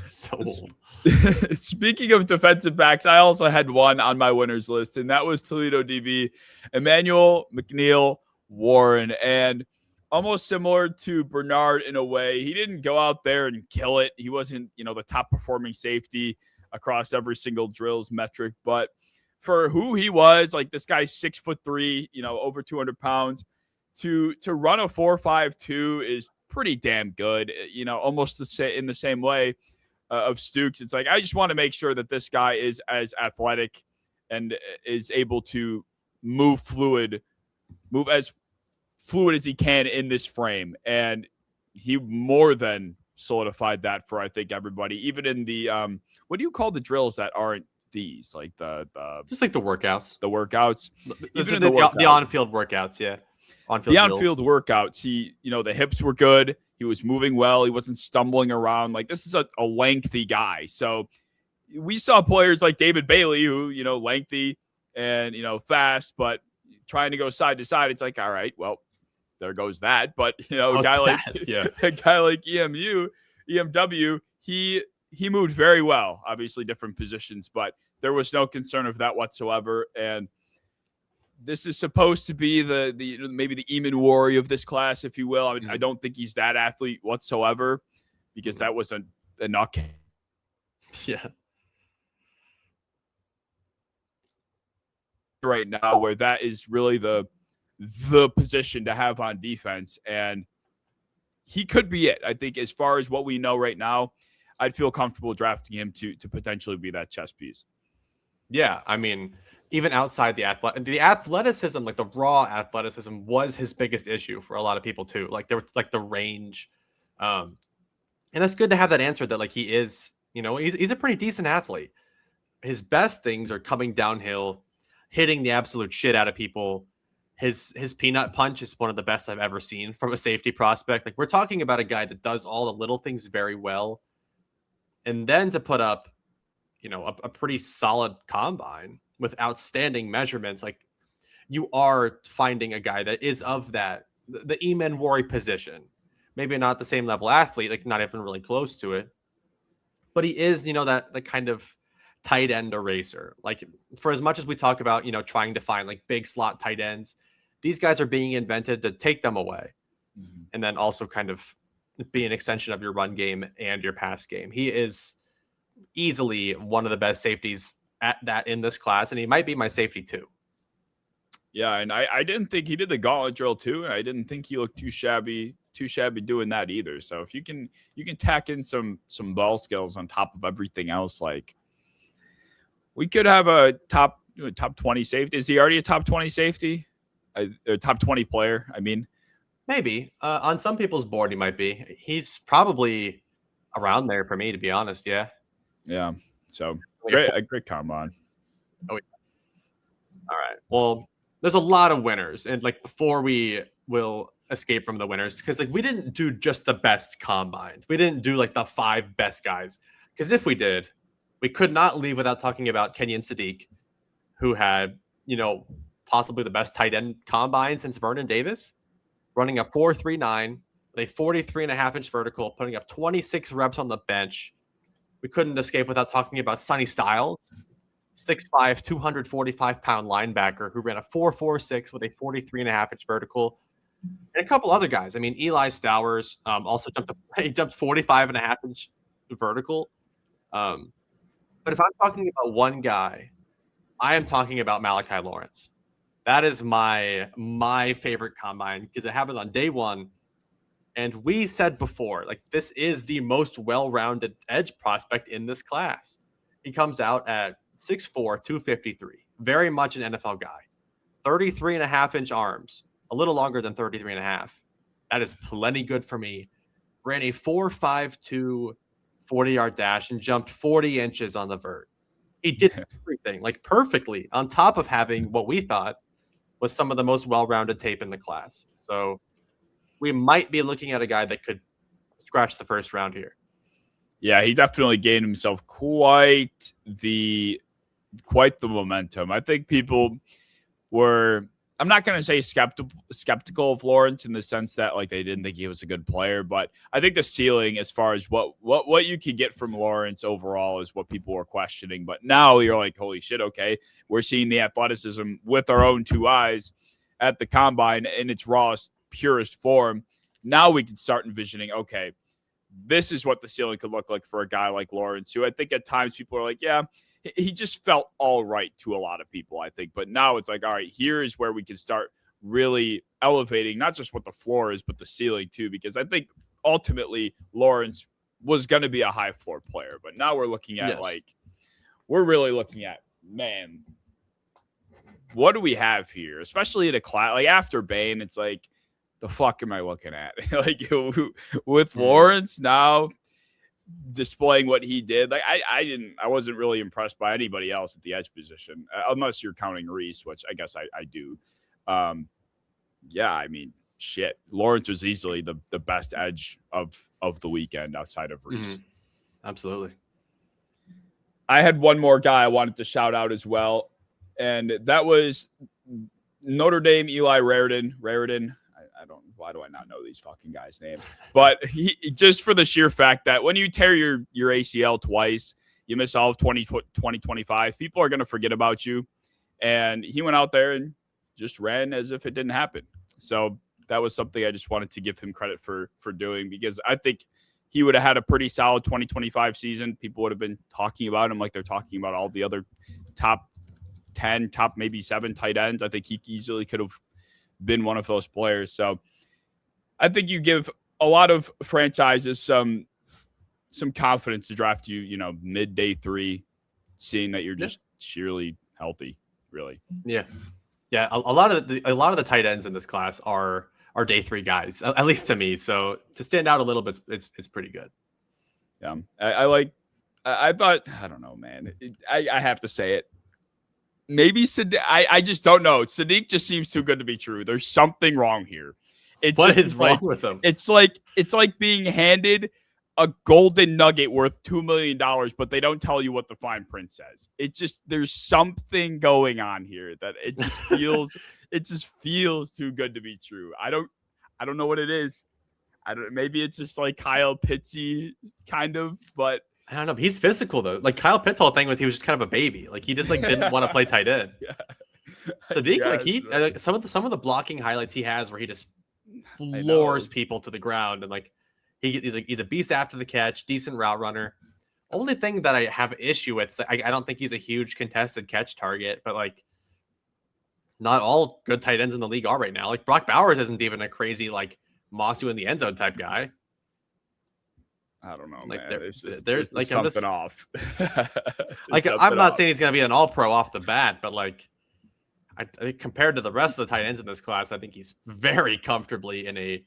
So old. Speaking of defensive backs, I also had one on my winners list, and that was Toledo DB Emmanuel, McNiel, Warren. And almost similar to Bernard in a way, he didn't go out there and kill it. He wasn't, the top performing safety across every single drills metric, but for who he was, like this guy's 6'3", over 200 pounds, to run a 4.52 is pretty damn good. Almost in the same way of Stukes. It's like, I just want to make sure that this guy is as athletic and is able to move as fluid as he can in this frame. And he more than solidified that for, I think, everybody, even in the, what do you call the drills that aren't these? Like just like the workouts, the on-field workouts. Yeah. The on-field workouts. He, the hips were good. He was moving well. He wasn't stumbling around. Like, this is a lengthy guy. So we saw players like David Bailey who, lengthy and, fast, but trying to go side to side. It's like, all right, well, there goes that. But a guy like EMW, he moved very well. Obviously, different positions, but there was no concern of that whatsoever. And this is supposed to be the maybe the Eamon Worry of this class, if you will. I mean, I don't think he's that athlete whatsoever, because that was a knock. Yeah. Right now, where that is really the position to have on defense, and he could be it. I think as far as what we know right now, I'd feel comfortable drafting him to potentially be that chess piece. Yeah, I mean, even outside the athleticism, like the raw athleticism, was his biggest issue for a lot of people too. Like there was like the range, and that's good to have that answer that like he is, he's a pretty decent athlete. His best things are coming downhill, hitting the absolute shit out of people. His peanut punch is one of the best I've ever seen from a safety prospect. Like we're talking about a guy that does all the little things very well, and then to put up a pretty solid combine with outstanding measurements. Like you are finding a guy that is of that, the Eamon Worry position, maybe not the same level athlete, like not even really close to it, but he is, that the kind of tight end eraser. Like for as much as we talk about, trying to find like big slot tight ends, these guys are being invented to take them away. Mm-hmm. And then also kind of be an extension of your run game and your pass game. He is easily one of the best safeties at that in this class, and he might be my safety too. Yeah, and I didn't think he did the gauntlet drill too, and I didn't think he looked too shabby doing that either. So if you can tack in some ball skills on top of everything else, like we could have a top 20 safety. Is he already a top 20 safety? A top 20 player, I mean. Maybe. On some people's board he might be. He's probably around there for me, to be honest, yeah. Yeah. So a great combine. Oh, yeah. All right. Well, there's a lot of winners, and like before we will escape from the winners, because like we didn't do just the best combines. We didn't do like the 5 best guys, because if we did, we could not leave without talking about Kenyon Sadiq, who had possibly the best tight end combine since Vernon Davis, running a 4.39 with a 43.5-inch vertical, putting up 26 reps on the bench. We couldn't escape without talking about Sonny Styles, 6'5", 245-pound linebacker who ran a 4.46 with a 43.5-inch vertical. And a couple other guys. I mean, Eli Stowers also jumped 45.5-inch vertical. But if I'm talking about one guy, I am talking about Malachi Lawrence. That is my favorite combine because it happened on day one. And we said before, like, this is the most well-rounded edge prospect in this class. He comes out at 6'4", 253. Very much an NFL guy. 33.5-inch arms. A little longer than 33.5. That is plenty good for me. Ran a 4.52 40-yard dash and jumped 40 inches on the vert. He did everything, like, perfectly, on top of having what we thought was some of the most well-rounded tape in the class. So we might be looking at a guy that could scratch the first round here. Yeah, he definitely gained himself quite the momentum. I think people were, I'm not going to say skeptical of Lawrence in the sense that like they didn't think he was a good player, but I think the ceiling as far as what you could get from Lawrence overall is what people were questioning. But now you're like, holy shit, okay, we're seeing the athleticism with our own 2 eyes at the combine in its rawest, purest form. Now we can start envisioning, okay, this is what the ceiling could look like for a guy like Lawrence, who I think at times people are like, yeah, he just felt all right to a lot of people, I think. But now it's like, all right, here is where we can start really elevating not just what the floor is, but the ceiling too, because I think ultimately Lawrence was going to be a high floor player. But now we're looking at we're really looking at, man, what do we have here? Especially in a class like after Bain, it's like, the fuck am I looking at? Like with Lawrence now displaying what he did, like I wasn't really impressed by anybody else at the edge position, unless you're counting Reese, which I guess I do. Yeah, I mean, shit. Lawrence was easily the best edge of the weekend outside of Reese. Mm-hmm. Absolutely. I had one more guy I wanted to shout out as well, and that was Notre Dame Eli Raridan. I don't why do I not know these fucking guys' names? But he just for the sheer fact that when you tear your ACL twice, you miss all of 2025, people are going to forget about you. And he went out there and just ran as if it didn't happen. So that was something I just wanted to give him credit for doing, because I think he would have had a pretty solid 2025 season. People would have been talking about him like they're talking about all the other top 10, top maybe 7 tight ends. I think he easily could have been one of those players. So I think you give a lot of franchises some confidence to draft you, mid day 3, seeing that you're just sheerly healthy, really. Yeah. Yeah. A lot of the tight ends in this class are day 3 guys, at least to me. So to stand out a little bit, it's pretty good. Yeah. I thought, I don't know, man. I have to say it. Maybe I just don't know. Sadiq just seems too good to be true. There's something wrong here. What is wrong with him? It's like being handed a golden nugget worth $2 million, but they don't tell you what the fine print says. There's something going on here that it just feels too good to be true. I don't know what it is. Maybe it's just like Kyle Pittsy kind of, but I don't know. He's physical though. Like Kyle Pitt's whole thing was he was just kind of a baby. Like he just didn't want to play tight end. Yeah. Sadiq, some of the blocking highlights he has where he just floors people to the ground, and he's a beast after the catch, decent route runner. Only thing that I have issue with, I don't think he's a huge contested catch target, but not all good tight ends in the league are right now. Like Brock Bowers isn't even a crazy moss you in the end zone type guy. I don't know, man. There's something off. I'm not saying he's gonna be an all pro off the bat, but I compared to the rest of the tight ends in this class, I think he's very comfortably in a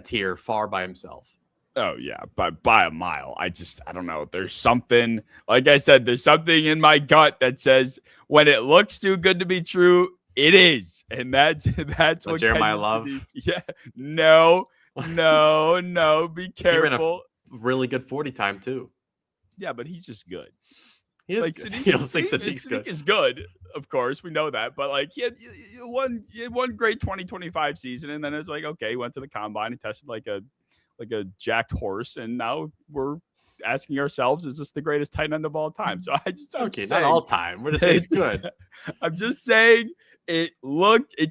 tier far by himself. Oh yeah, by a mile. I don't know. There's something, like I said, there's something in my gut that says when it looks too good to be true, it is, and that's what Jeremiah Love. Yeah, no. Be careful. Really good 40 time too. Yeah, but he's just good. He is Sadiq is good, of course. We know that, but he had one great 2025 season, and then it's okay, he went to the combine and tested like a jacked horse, and now we're asking ourselves, is this the greatest tight end of all time? So not all time. We're just saying it's good. I'm just saying it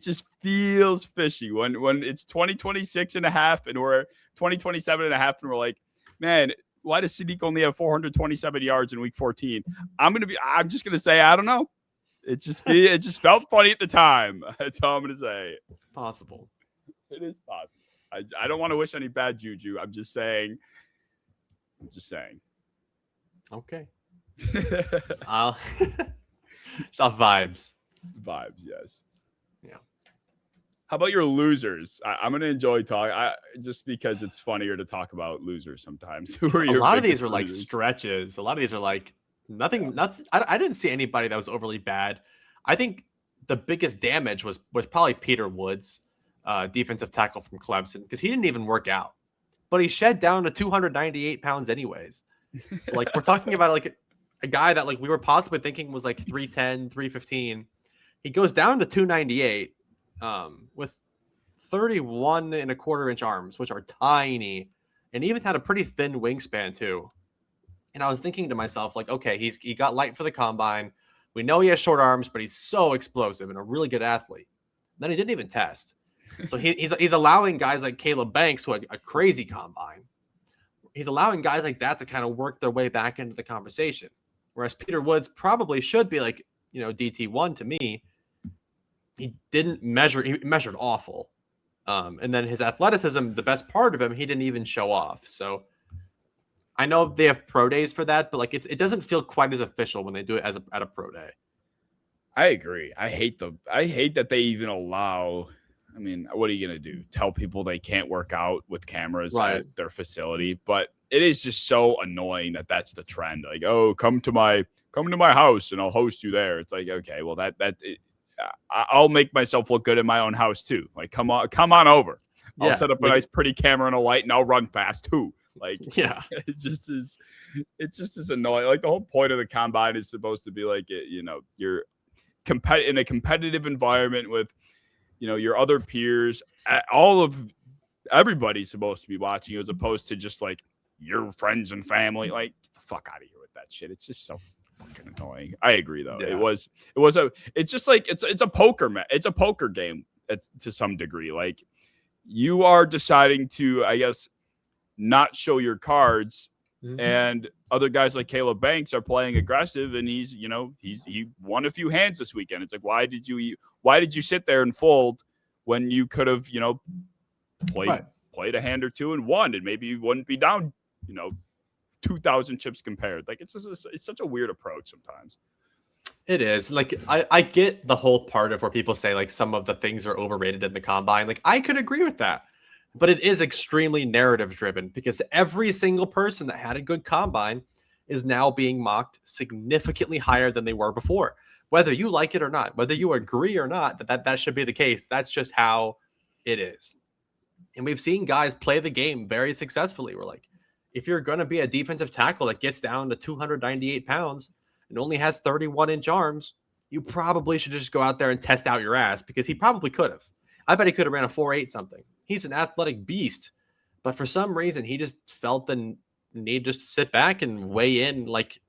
just feels fishy when it's 2026 and a half and we're 2027 and a half, and we're like, man, why does Sadiq only have 427 yards in week 14? I'm just going to say, I don't know. It just felt funny at the time. That's all I'm going to say. Possible. It is possible. I don't want to wish any bad juju. I'm just saying. Okay. I'll vibes. Vibes, yes. Yeah. How about your losers? I'm going to enjoy talking, just because it's funnier to talk about losers sometimes. Who are a lot of these are stretches. A lot of these are nothing. I didn't see anybody that was overly bad. I think the biggest damage was probably Peter Woods, defensive tackle from Clemson, because he didn't even work out, but he shed down to 298 pounds anyways. So we're talking about a guy that we were possibly thinking was 310, 315. He goes down to 298. With 31 and a quarter inch arms, which are tiny, and even had a pretty thin wingspan too. And I was thinking to myself, okay, he got light for the combine. We know he has short arms, but he's so explosive and a really good athlete. Then he didn't even test. So he's allowing guys like Caleb Banks, who had a crazy combine. He's allowing guys like that to kind of work their way back into the conversation. Whereas Peter Woods probably should be DT1 to me. He didn't measure. He measured awful. And then his athleticism, the best part of him, he didn't even show off. So I know they have pro days for that, but it doesn't feel quite as official when they do it at a pro day. I agree. I hate that they even allow. I mean, what are you going to do? Tell people they can't work out with cameras at their facility? But it is just so annoying that that's the trend. Come to my house and I'll host you there. It's okay, well I'll make myself look good in my own house too. Come on over. I'll set up a nice pretty camera and a light, and I'll run fast too. It just is annoying. The whole point of the combine is supposed to be you're in a competitive environment with your other peers. All of everybody's supposed to be watching you, as opposed to just like your friends and family. Like, get the fuck out of here with that shit. It's just so fucking annoying. I agree though. Yeah. It's just like it's a poker it's a poker game to some degree. Like, you are deciding to, I guess, not show your cards, and other guys like Caleb Banks are playing aggressive, and he won a few hands this weekend. It's like, why did you sit there and fold when you could have, played a hand or two and won, and maybe you wouldn't be down, 2,000 chips compared. Like, it's such a weird approach sometimes. It is. Like, I get the whole part of where people say like some of the things are overrated in the combine. Like, I could agree with that. But it is extremely narrative driven, because every single person that had a good combine is now being mocked significantly higher than they were before. Whether you like it or not, whether you agree or not, that should be the case. That's just how it is. And we've seen guys play the game very successfully. We're like, if you're going to be a defensive tackle that gets down to 298 pounds and only has 31-inch arms, you probably should just go out there and test out your ass, because he probably could have. I bet he could have ran a 4.8 something. He's an athletic beast, but for some reason he just felt the need just to sit back and weigh in like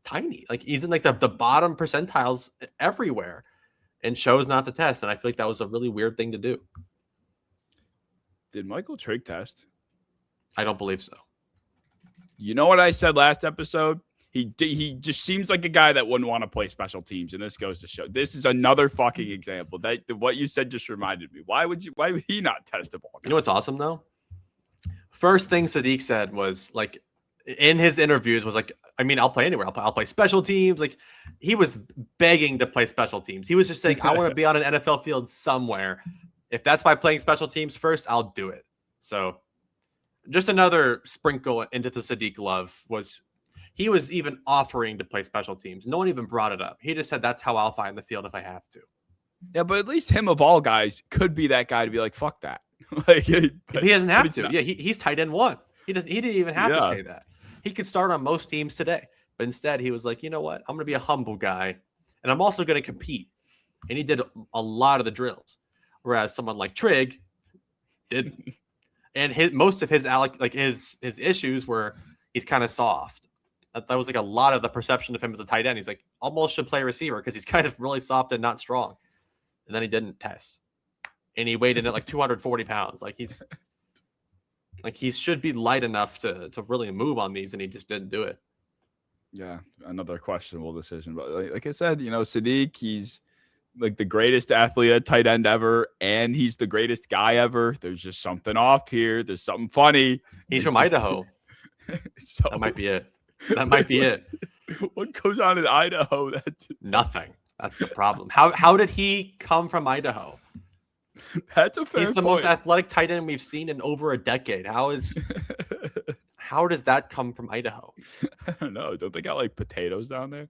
tiny. Like, he's in like the bottom percentiles everywhere and chose not to test. And I feel like that was a really weird thing to do. Did Michael Trigg test? I don't believe so. You know what I said last episode? He just seems like a guy that wouldn't want to play special teams, and this goes to show. This is another fucking example. That what you said just reminded me. Why would he not test a ball? You know what's awesome though? First thing Sadiq said was like, in his interviews, was like, I mean, I'll play anywhere. I'll play special teams. Like, he was begging to play special teams. He was just saying, I want to be on an NFL field somewhere. If that's by playing special teams first, I'll do it. So just another sprinkle into the Sadiq love was he was even offering to play special teams. No one even brought it up. He just said, that's how I'll find the field if I have to. Yeah, but at least him of all guys could be that guy to be like, fuck that. Like, he doesn't have to. Yeah, he's tight end 1. He didn't even have to say that. He could start on most teams today. But instead, he was like, you know what? I'm going to be a humble guy, and I'm also going to compete. And he did a lot of the drills. Whereas someone like Trigg didn't. And most of his issues were he's kind of soft. That was like a lot of the perception of him as a tight end. He's like, almost should play receiver because he's kind of really soft and not strong. And then he didn't test. And he weighed in at like 240 pounds. Like, he should be light enough to really move on these, and he just didn't do it. Yeah, another questionable decision. But like I said, Sadiq, he's like the greatest athlete at tight end ever, and he's the greatest guy ever. There's just something off here. There's something funny. He's from Idaho. So that might be it. That might be it. What goes on in Idaho? Nothing. That's the problem. How did he come from Idaho? That's a fair He's the point. most athletic tight end we've seen in over a decade. How does that come from Idaho? I don't know. Don't they got like potatoes down there?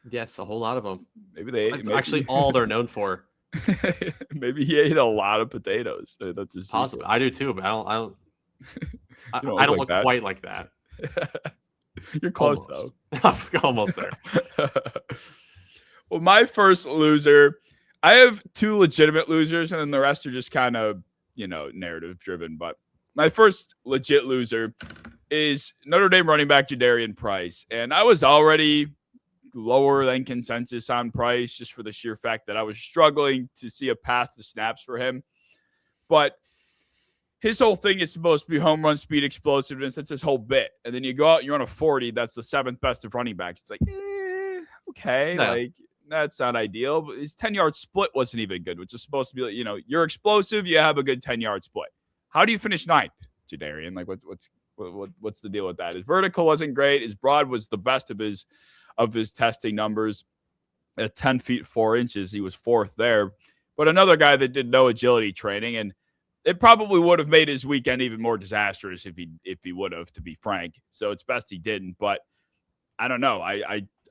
Yes, a whole lot of them. That's actually all they're known for. Maybe he ate a lot of potatoes. That's just possible. I do too, but I don't look that. quite like that. You're close though. Almost there. Well, my first loser, I have 2 legitimate losers, and then the rest are just kind of, narrative driven. But my first legit loser is Notre Dame running back Jadarian Price. And I was already lower than consensus on Price, just for the sheer fact that I was struggling to see a path to snaps for him. But his whole thing is supposed to be home run speed, explosiveness. That's his whole bit. And then you go out and you're on a 40. That's the 7th best of running backs. It's like, okay. No. Like, that's not ideal. But his 10-yard split wasn't even good, which is supposed to be, you're explosive. You have a good 10-yard split. How do you finish 9th, Jadarian? Like, what's the deal with that? His vertical wasn't great. His broad was the best of his testing numbers. At 10 feet 4 inches, he was 4th there. But another guy that did no agility training, and it probably would have made his weekend even more disastrous if he would have, to be frank. So it's best he didn't. But I don't know.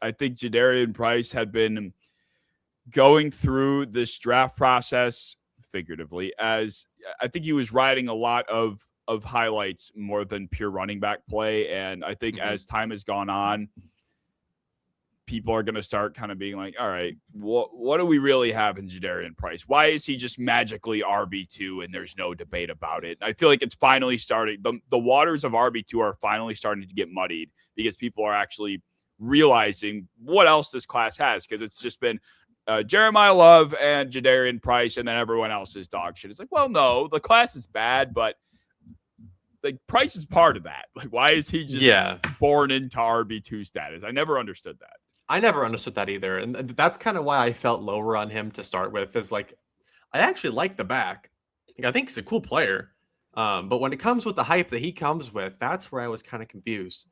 I think Jadarian Price had been going through this draft process figuratively, as I think he was riding a lot of highlights more than pure running back play. And I think as time has gone on, people are going to start kind of being like, all right, what do we really have in Jadarian Price? Why is he just magically RB2 and there's no debate about it? I feel like it's finally starting. The waters of RB2 are finally starting to get muddied because people are actually realizing what else this class has, because it's just been Jeremiah Love and Jadarian Price, and then everyone else is dog shit. It's like, well, no, the class is bad, but like Price is part of that. Like, why is he just born into RB2 status? I never understood that. I never understood that either. And that's kind of why I felt lower on him to start with, is like, I actually like the back. Like, I think he's a cool player. But when it comes with the hype that he comes with, that's where I was kind of confused.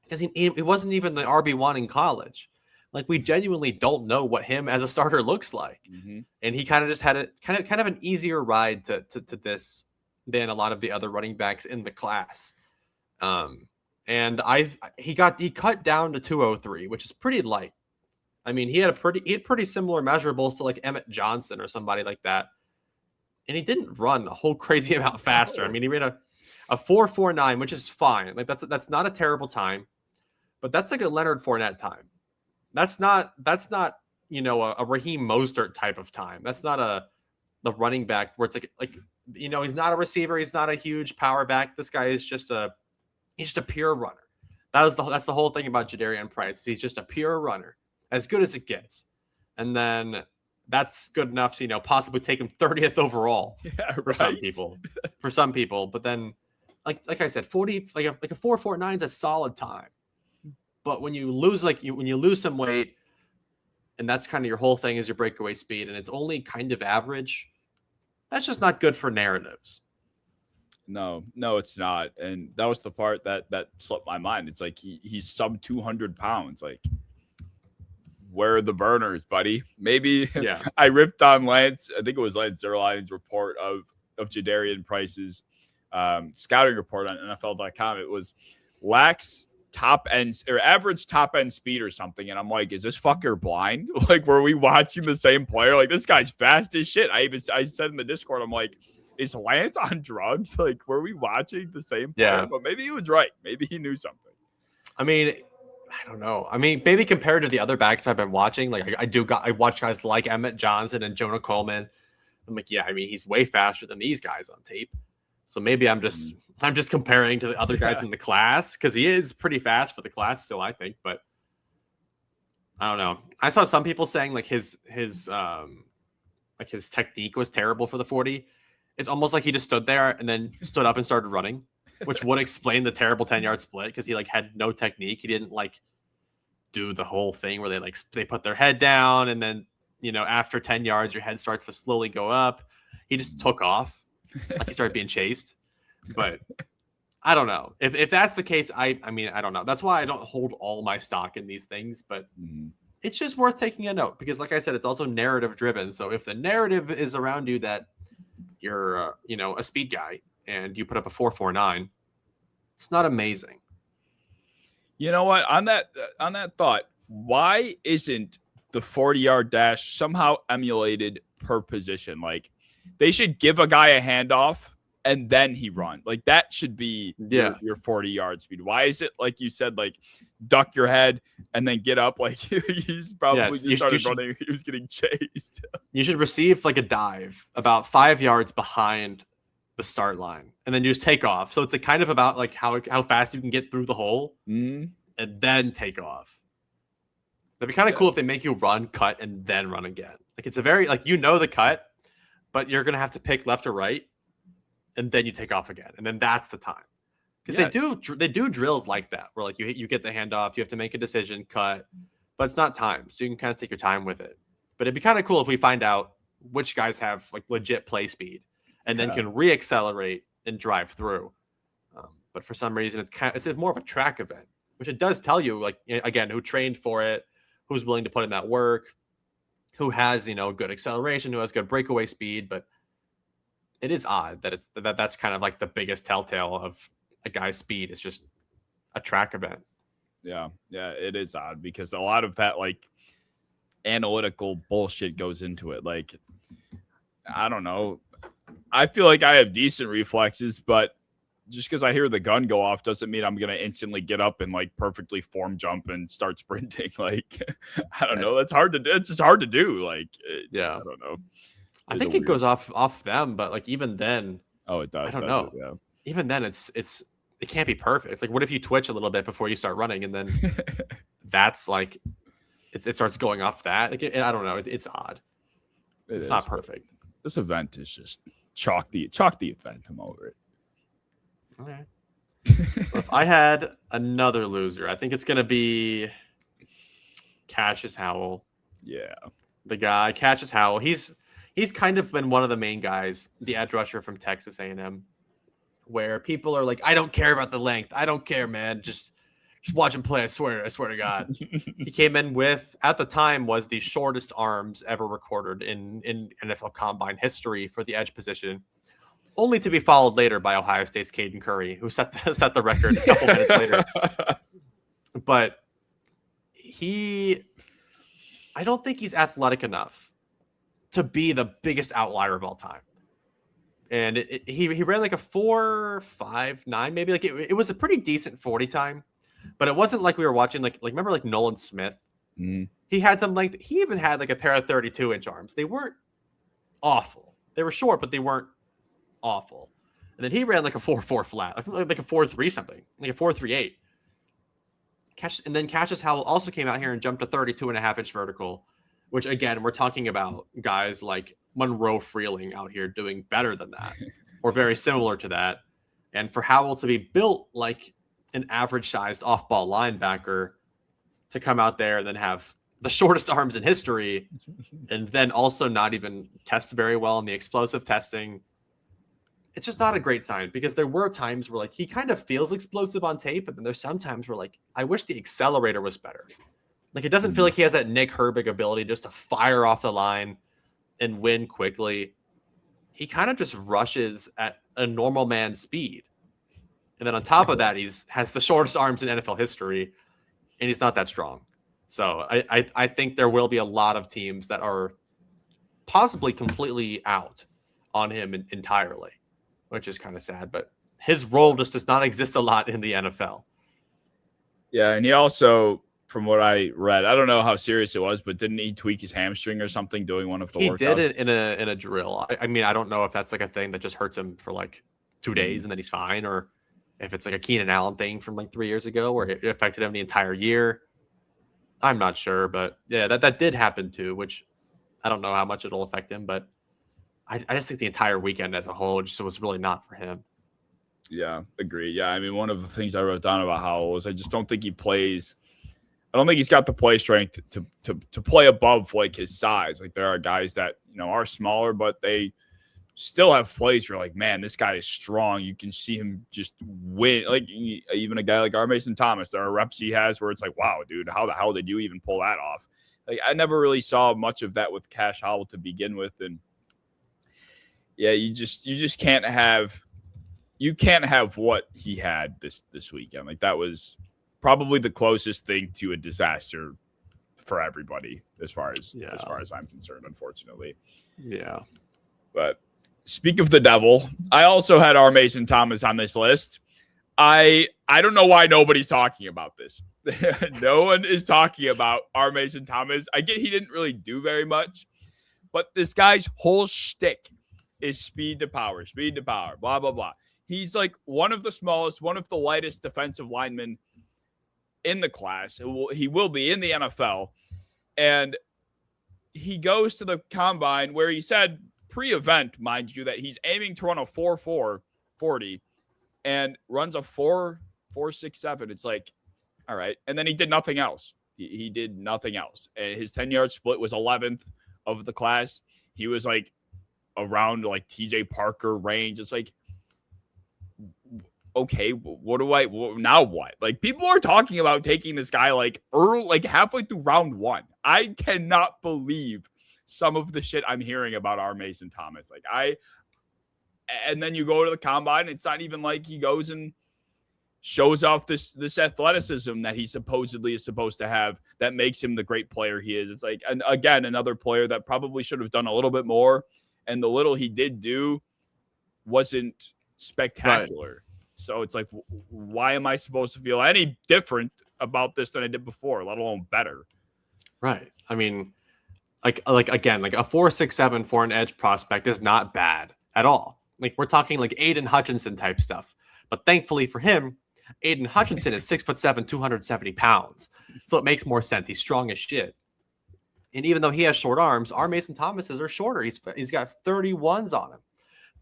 Because he wasn't even the RB1 in college. Like, we genuinely don't know what him as a starter looks like. Mm-hmm. And he kind of just had a kind of an easier ride to this than a lot of the other running backs in the class. And he cut down to 203, which is pretty light. I mean, he had pretty similar measurables to like Emmett Johnson or somebody like that. And he didn't run a whole crazy amount faster. I mean, he ran a 4.49, which is fine. Like that's not a terrible time, but that's like a Leonard Fournette time. That's not a Raheem Mostert type of time. That's not the running back where it's like he's not a receiver. He's not a huge power back. This guy is just a pure runner. That's the whole thing about Jadarian Price. He's just a pure runner, as good as it gets. And then that's good enough to, possibly take him 30th overall for some people. But then, like I said, 40, like a 4.49 is a solid time. But when you lose, when you lose some weight, and that's kind of your whole thing is your breakaway speed, and it's only kind of average, that's just not good for narratives. No, it's not. And that was the part that slipped my mind. It's like he's sub 200 pounds. Like, where are the burners, buddy? Maybe I ripped on Lance. I think it was Lance Zierlein's report of Jadarian Price's scouting report on NFL.com. It was lacks top end or average top end speed or something. And I'm like, is this fucker blind? Like, were we watching the same player? Like, this guy's fast as shit. I said in the Discord, I'm like, is Lance on drugs? Like, were we watching the same player? Yeah. But maybe he was right. Maybe he knew something. I mean, I don't know. I mean, maybe compared to the other backs I've been watching, like I watch guys like Emmett Johnson and Jonah Coleman. I'm like, yeah, I mean, he's way faster than these guys on tape. So maybe I'm just comparing to the other guys in the class, because he is pretty fast for the class still, I think. But I don't know. I saw some people saying like his technique was terrible for the 40. It's almost like he just stood there and then stood up and started running, which would explain the terrible 10-yard split, because he had no technique. He didn't do the whole thing where they put their head down and then, after 10 yards, your head starts to slowly go up. He just took off. Like he started being chased. But I don't know. If that's the case, I mean, I don't know. That's why I don't hold all my stock in these things, but it's just worth taking a note, because like I said, it's also narrative driven. So if the narrative is around you that you're, a speed guy and you put up a 4.49, it's not amazing. You know what? On that thought, why isn't the 40-yard dash somehow emulated per position? Like, they should give a guy a handoff and then he run. Like, that should be your 40-yard speed. Why is it, like you said, like, duck your head and then get up? Like, he's probably started running. He was getting chased. You should receive like a dive about 5 yards behind the start line and then you just take off. So it's kind of about like how fast you can get through the hole and then take off. That'd be kind of cool if they make you run, cut, and then run again. Like, it's a very the cut, but you're gonna have to pick left or right, and then you take off again, and then that's the time. Because they do drills like that, where like you get the handoff, you have to make a decision, cut, but it's not time, so you can kind of take your time with it. But it'd be kind of cool if we find out which guys have like legit play speed, and then can reaccelerate and drive through. But for some reason, it's more of a track event, which it does tell you, like, again, who trained for it, who's willing to put in that work, who has, good acceleration, who has good breakaway speed. But it is odd that that's kind of like the biggest telltale of a guy's speed is just a track event. Yeah, it is odd, because a lot of that like analytical bullshit goes into it. Like, I don't know. I feel like I have decent reflexes, but just because I hear the gun go off doesn't mean I'm gonna instantly get up and like perfectly form jump and start sprinting. Like, I don't know. That's hard to do. It's just hard to do. Like, yeah, I don't know. I think it goes off them, but like even then, it does. I don't know. Yeah. Even then, it can't be perfect. Like, what if you twitch a little bit before you start running, and then that's like it starts going off that? Like, I don't know. It's odd. It's not perfect. This event is just chalk the event. I'm over it. Okay. Well, if I had another loser, I think it's gonna be Cashius Howell. Yeah, the guy Cashius Howell. He's kind of been one of the main guys, the edge rusher from Texas A&M, where people are like, I don't care about the length. I don't care, man. Just watch him play. I swear to God. He came in with, at the time, was the shortest arms ever recorded in NFL Combine history for the edge position, only to be followed later by Ohio State's Caden Curry, who set the record a couple minutes later. But I don't think he's athletic enough to be the biggest outlier of all time. And he ran like a 4.59, maybe. Like it was a pretty decent 40 time, but it wasn't like we were watching like remember like Nolan Smith. He had some length. He even had like a pair of 32-inch arms. They weren't awful. They were short, but they weren't awful. And then he ran like a 4.4 flat, like a 4.3 something, like a 4.38. And then Cashius Howell also came out here and jumped a 32.5-inch vertical, which again, we're talking about guys like Monroe, Freeling out here doing better than that, or very similar to that. And for Howell to be built like an average-sized off-ball linebacker to come out there and then have the shortest arms in history, and then also not even test very well in the explosive testing, it's just not a great sign, because there were times where like he kind of feels explosive on tape, but then there's some times where like I wish the accelerator was better. Like it doesn't feel like he has that Nick Herbig ability just to fire off the line and win quickly. He kind of just rushes at a normal man's speed. And then on top of that, has the shortest arms in NFL history, and he's not that strong. So I think there will be a lot of teams that are possibly completely out on him entirely, which is kind of sad. But his role just does not exist a lot in the NFL. Yeah, and he also, from what I read, I don't know how serious it was, but didn't he tweak his hamstring or something doing one of the workouts? He did it in a drill. I mean, I don't know if that's like a thing that just hurts him for like 2 days and then he's fine, or if it's like a Keenan Allen thing from like 3 years ago where it affected him the entire year. I'm not sure, but yeah, that did happen too, which I don't know how much it'll affect him, but I just think the entire weekend as a whole just was really not for him. Yeah, agree. Yeah, I mean, one of the things I wrote down about Howell was I just don't think he plays. I don't think he's got the play strength to play above like his size. Like there are guys that are smaller, but they still have plays where you're like, man, this guy is strong. You can see him just win. Like even a guy like R. Mason Thomas, there are reps he has where it's like, wow, dude, how the hell did you even pull that off? Like I never really saw much of that with Cash Howell to begin with, and yeah, you just can't have what he had this weekend. Like that was probably the closest thing to a disaster for everybody as far as I'm concerned, unfortunately. Yeah. But speak of the devil, I also had R. Mason Thomas on this list. I don't know why nobody's talking about this. No one is talking about R. Mason Thomas. I get he didn't really do very much, but this guy's whole shtick is speed to power, blah, blah, blah. He's like one of the smallest, one of the lightest defensive linemen in the class. He will be in the NFL. And he goes to the combine where he said pre-event, mind you, that he's aiming to run a 4.4 40 and runs a 4.67. It's like, all right. And then he did nothing else. He did nothing else. And his 10-yard split was 11th of the class. He was like around like TJ Parker range. It's like, okay, now what? Like people are talking about taking this guy like early, like halfway through round 1. I cannot believe some of the shit I'm hearing about R. Mason Thomas. And then you go to the combine. It's not even like he goes and shows off this athleticism that he supposedly is supposed to have that makes him the great player he is. It's like, and again, another player that probably should have done a little bit more. And the little he did do wasn't spectacular. Right. So it's like, why am I supposed to feel any different about this than I did before, let alone better? Right. I mean, like again, like a 4.67 for an edge prospect is not bad at all. Like we're talking like Aiden Hutchinson type stuff. But thankfully for him, Aiden Hutchinson is 6'7", 270 pounds. So it makes more sense. He's strong as shit. And even though he has short arms, our Mason Thomas's are shorter. He's got 31s on him.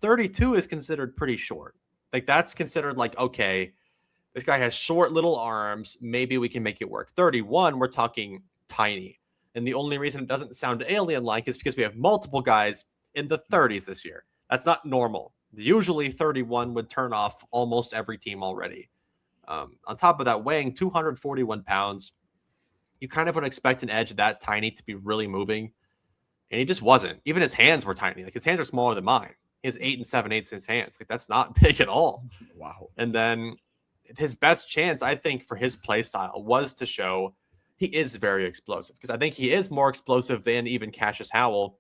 32 is considered pretty short. Like that's considered like, okay, this guy has short little arms. Maybe we can make it work. 31, we're talking tiny. And the only reason it doesn't sound alien-like is because we have multiple guys in the 30s this year. That's not normal. Usually 31 would turn off almost every team already. On top of that, weighing 241 pounds, you kind of would expect an edge that tiny to be really moving. And he just wasn't. Even his hands were tiny. Like his hands are smaller than mine. He has 8 7/8 in his hands. Like that's not big at all. Wow. And then his best chance, I think, for his play style was to show he is very explosive, because I think he is more explosive than even Cashius Howell,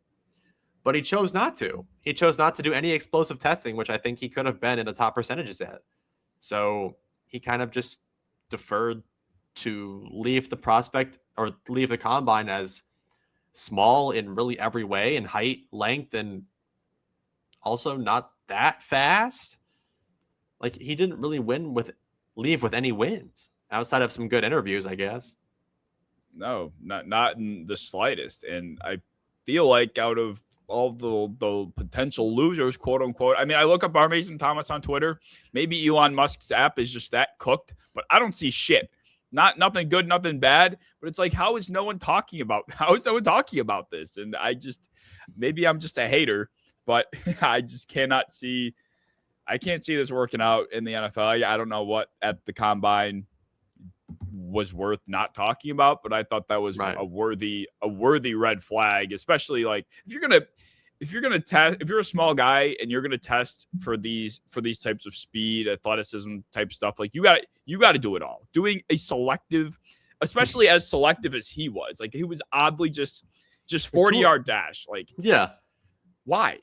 but he chose not to. He chose not to do any explosive testing, which I think he could have been in the top percentages at. So he kind of just deferred to leave the prospect or leave the combine as small in really every way, in height, length, and also not that fast. Like he didn't really leave with any wins outside of some good interviews, I guess. No, not in the slightest. And I feel like out of all the potential losers, quote unquote, I mean, I look up our Mason Thomas on Twitter. Maybe Elon Musk's app is just that cooked, but I don't see shit. Nothing good, nothing bad. But it's like, how is no one talking about this? And maybe I'm just a hater, but I just cannot see. I can't see this working out in the NFL. I don't know what at the combine was worth not talking about, but I thought that was right. a worthy red flag, especially like if you're gonna test, if you're a small guy and you're gonna test for these types of speed, athleticism type stuff, like you got to do it all. Doing a selective, especially as selective as he was, like he was oddly just 40-yard dash. Like, yeah, why?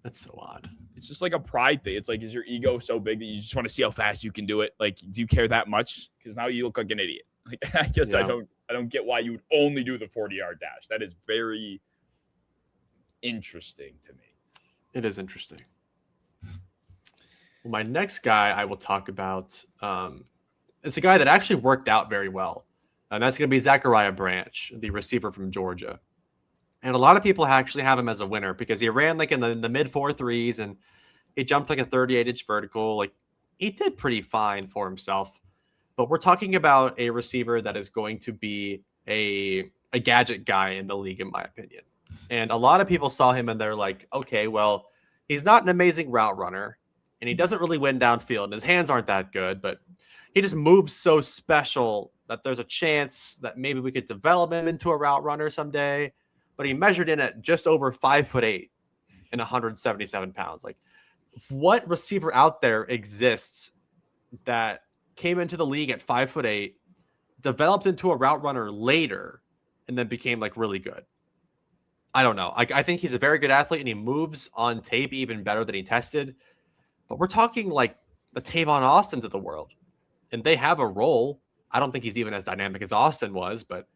That's so odd. It's just like a pride thing. It's like, is your ego so big that you just want to see how fast you can do it? Like, do you care that much? Because now you look like an idiot. Like, I guess I don't get why you would only do the 40-yard dash. That is very interesting to me. It is interesting. Well, my next guy I will talk about, it's a guy that actually worked out very well. And that's going to be Zachariah Branch, the receiver from Georgia. And a lot of people actually have him as a winner because he ran like in the mid 4.3s and he jumped like a 38-inch vertical. Like he did pretty fine for himself. But we're talking about a receiver that is going to be a gadget guy in the league, in my opinion. And a lot of people saw him and they're like, okay, well, he's not an amazing route runner and he doesn't really win downfield and his hands aren't that good, but he just moves so special that there's a chance that maybe we could develop him into a route runner someday. But he measured in at just over 5'8" and 177 pounds. Like, what receiver out there exists that came into the league at 5'8", developed into a route runner later, and then became like really good? I don't know. I think he's a very good athlete and he moves on tape even better than he tested. But we're talking like the Tavon Austins of the world, and they have a role. I don't think he's even as dynamic as Austin was, but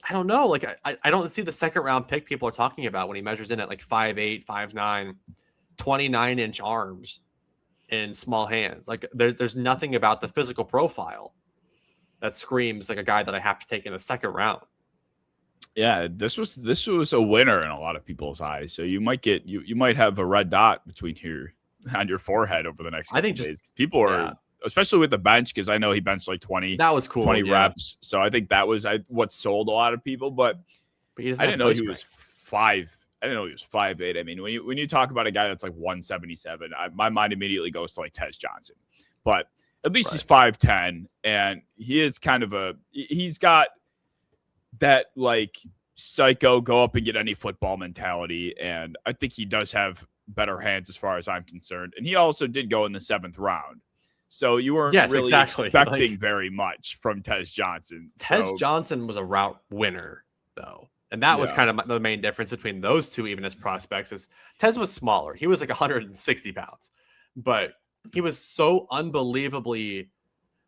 I don't know. Like, I don't see the second round pick people are talking about when he measures in at like 5'8", 5'9", 29-inch arms and small hands. Like there's nothing about the physical profile that screams like a guy that I have to take in the second round. Yeah, this was a winner in a lot of people's eyes. So you might get you might have a red dot between here on your forehead over the next couple days. People are, especially with the bench, because I know he benched like 20. That was cool. 20 reps. So I think that was what sold a lot of people. But I didn't know he was 5. I didn't know he was 5'8". I mean, when you talk about a guy that's like 177, my mind immediately goes to like Tez Johnson. But at least he's 5'10", and he is kind of he's got that like psycho go up and get any football mentality, and I think he does have better hands as far as I'm concerned. And he also did go in the 7th round. So you weren't really expecting very much from Tez Johnson. Tez Johnson was a route winner, though. And that was kind of the main difference between those two, even as prospects, is Tez was smaller. He was like 160 pounds. But he was so unbelievably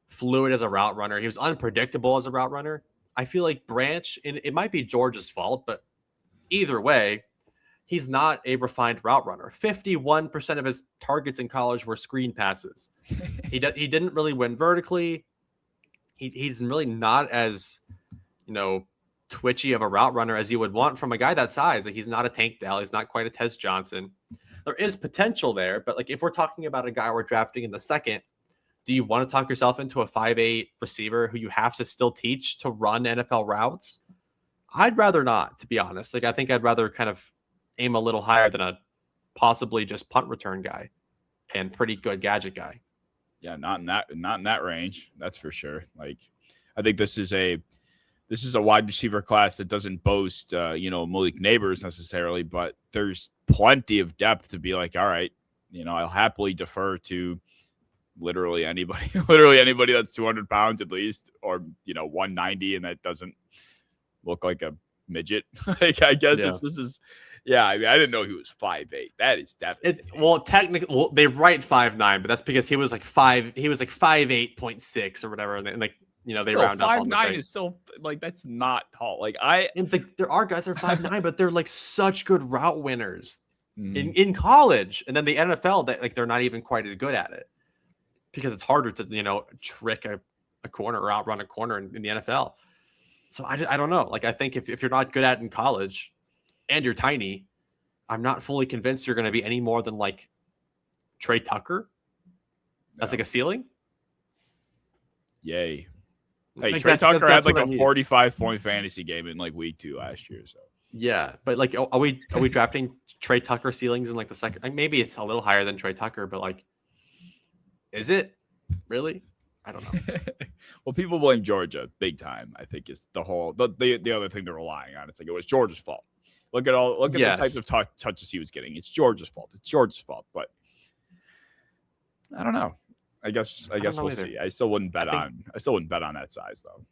fluid as a route runner. He was unpredictable as a route runner. I feel like Branch, and it might be George's fault, but either way, he's not a refined route runner. 51% of his targets in college were screen passes. He didn't really win vertically. He's really not as, twitchy of a route runner as you would want from a guy that size. Like, he's not a Tank Dell. He's not quite a Tez Johnson. There is potential there, but like if we're talking about a guy we're drafting in the second, do you want to talk yourself into a 5'8" receiver who you have to still teach to run NFL routes? I'd rather not, to be honest. Like, I think I'd rather kind of aim a little higher than a possibly just punt return guy and pretty good gadget guy. Yeah, not in that range. That's for sure. Like, I think this is a wide receiver class that doesn't boast, Malik Neighbors necessarily, but there's plenty of depth to be like, all right, I'll happily defer to literally anybody that's 200 pounds at least, or 190, and that doesn't look like a midget. Like, I guess it's just as, yeah. I mean, I didn't know he was 5'8". That is devastating. Technically, they write 5'9", but that's because he was like 5'8.6" or whatever, and like they round up on the 5'9" is still like, that's not tall. Like, there are guys that are 5'9", but they're like such good route winners in college, and then the NFL that like they're not even quite as good at it because it's harder to trick a corner or outrun a corner in the NFL. So I don't know. Like, I think if you're not good at it in college and you're tiny, I'm not fully convinced you're going to be any more than like Trey Tucker. That's like a ceiling. Yay. Hey, Trey Tucker had like a 45-point fantasy game in like week 2 last year. So yeah, but like, are we drafting Trey Tucker ceilings in like the second? Like, maybe it's a little higher than Trey Tucker, but like, is it really? I don't know. Well, people blame Georgia big time. I think is the other thing they're relying on. It's like, it was Georgia's fault. Look at the types of touches he was getting. It's Georgia's fault. But I don't know. I guess we'll see. I still wouldn't bet on that size though.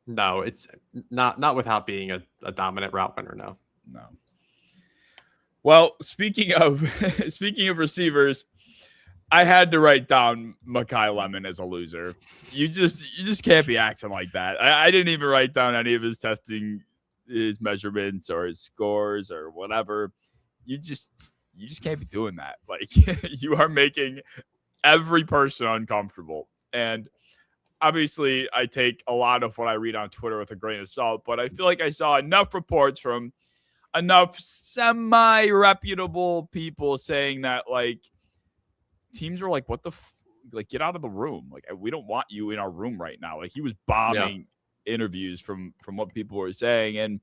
No, it's not without being a dominant route runner. No. Well, speaking of receivers, I had to write down Makai Lemon as a loser. You just can't be acting like that. I didn't even write down any of his testing, his measurements or his scores or whatever. You just can't be doing that. Like, you are making every person uncomfortable. And obviously I take a lot of what I read on Twitter with a grain of salt, but I feel like I saw enough reports from enough semi-reputable people saying that, like, teams were like, what the like, get out of the room. Like, we don't want you in our room right now. Like, he was bombing interviews from what people were saying. And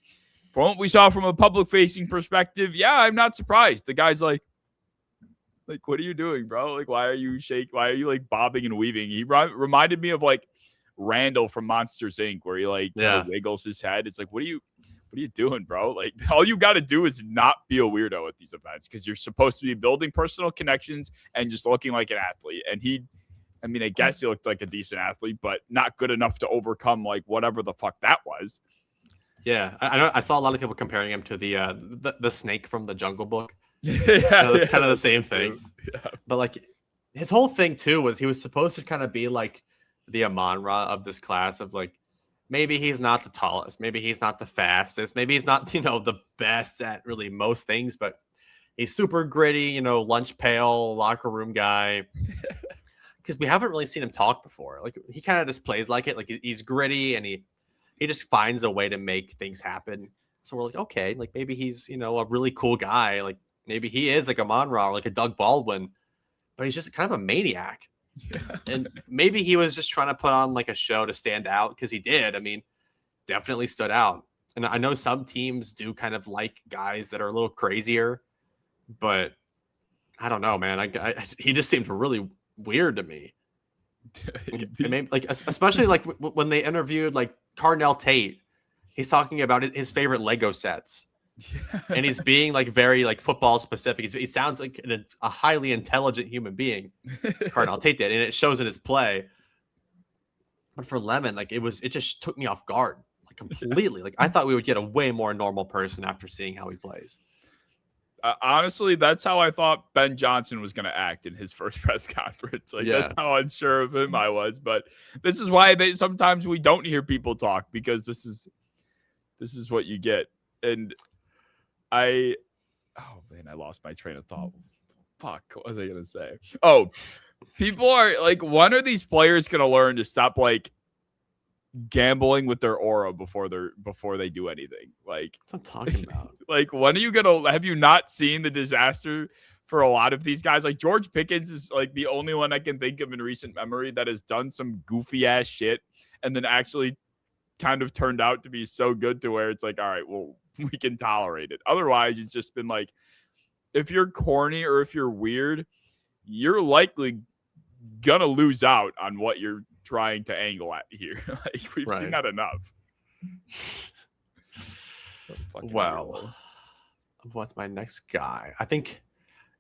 from what we saw from a public-facing perspective, yeah, I'm not surprised. The guy's like, what are you doing, bro? Like, why are you like bobbing and weaving? He reminded me of like Randall from Monsters Inc., where he like wiggles his head. It's like, what are you doing, bro? Like, all you got to do is not be a weirdo at these events, because you're supposed to be building personal connections and just looking like an athlete. And I guess he looked like a decent athlete, but not good enough to overcome like whatever the fuck that was. Yeah, I know. I saw a lot of people comparing him to the snake from the Jungle Book. It's kind of the same thing. Yeah. But like, his whole thing too was he was supposed to kind of be like the Amon-Ra of this class, of like, maybe he's not the tallest, maybe he's not the fastest, maybe he's not the best at really most things, but he's super gritty, lunch pail, locker room guy. Because we haven't really seen him talk before. Like, he kind of just plays like it. Like, he's gritty and he just finds a way to make things happen. So we're like, okay, like maybe he's a really cool guy. Like, maybe he is like a Monroe or like a Doug Baldwin, but he's just kind of a maniac. Yeah. And maybe he was just trying to put on like a show to stand out, because he did. I mean, definitely stood out. And I know some teams do kind of like guys that are a little crazier, but I don't know, man. He just seemed really weird to me. Like, especially like when they interviewed like Carnell Tate, he's talking about his favorite Lego sets. Yeah. And he's being like very like football specific. He sounds like a highly intelligent human being. Carnell Tate did, and it shows in his play. But for Lemon, like, it just took me off guard, like, completely. Like, I thought we would get a way more normal person after seeing how he plays. Honestly, that's how I thought Ben Johnson was going to act in his first press conference. Like, that's how unsure of him I was. But this is why sometimes we don't hear people talk, because this is what you get. And I lost my train of thought. Fuck, what was I going to say? Oh, people are like, when are these players going to learn to stop like gambling with their aura before they do anything? Like, that's what I'm talking about. Like, when are you gonna? Have you not seen the disaster for a lot of these guys? Like, George Pickens is like the only one I can think of in recent memory that has done some goofy ass shit and then actually kind of turned out to be so good to where it's like, all right, well, we can tolerate it. Otherwise, it's just been like, if you're corny or if you're weird, you're likely gonna lose out on what you're trying to angle at here. Like, we've seen that enough. Well, what's my next guy? I think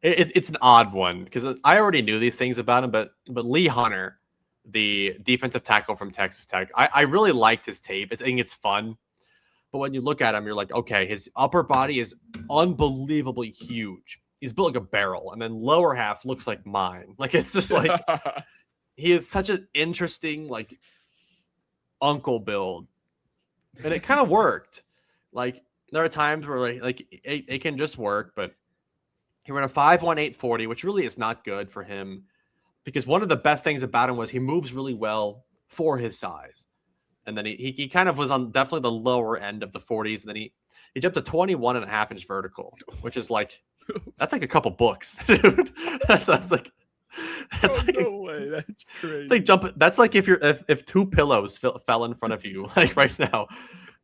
it's an odd one because I already knew these things about him, but Lee Hunter, the defensive tackle from Texas Tech, I really liked his tape. I think it's fun. But when you look at him, you're like, okay, his upper body is unbelievably huge. He's built like a barrel, and then lower half looks like mine. Like, it's just like he is such an interesting like uncle build, and it kind of worked. Like, there are times where like it can just work, but he ran a 5.18 40, which really is not good for him, because one of the best things about him was he moves really well for his size. And then he kind of was on definitely the lower end of the 40s. And then he jumped to 21.5-inch vertical, which is like, that's like a couple books, dude. That's like no way. That's crazy. It's like that's like if two pillows fell in front of you, like right now,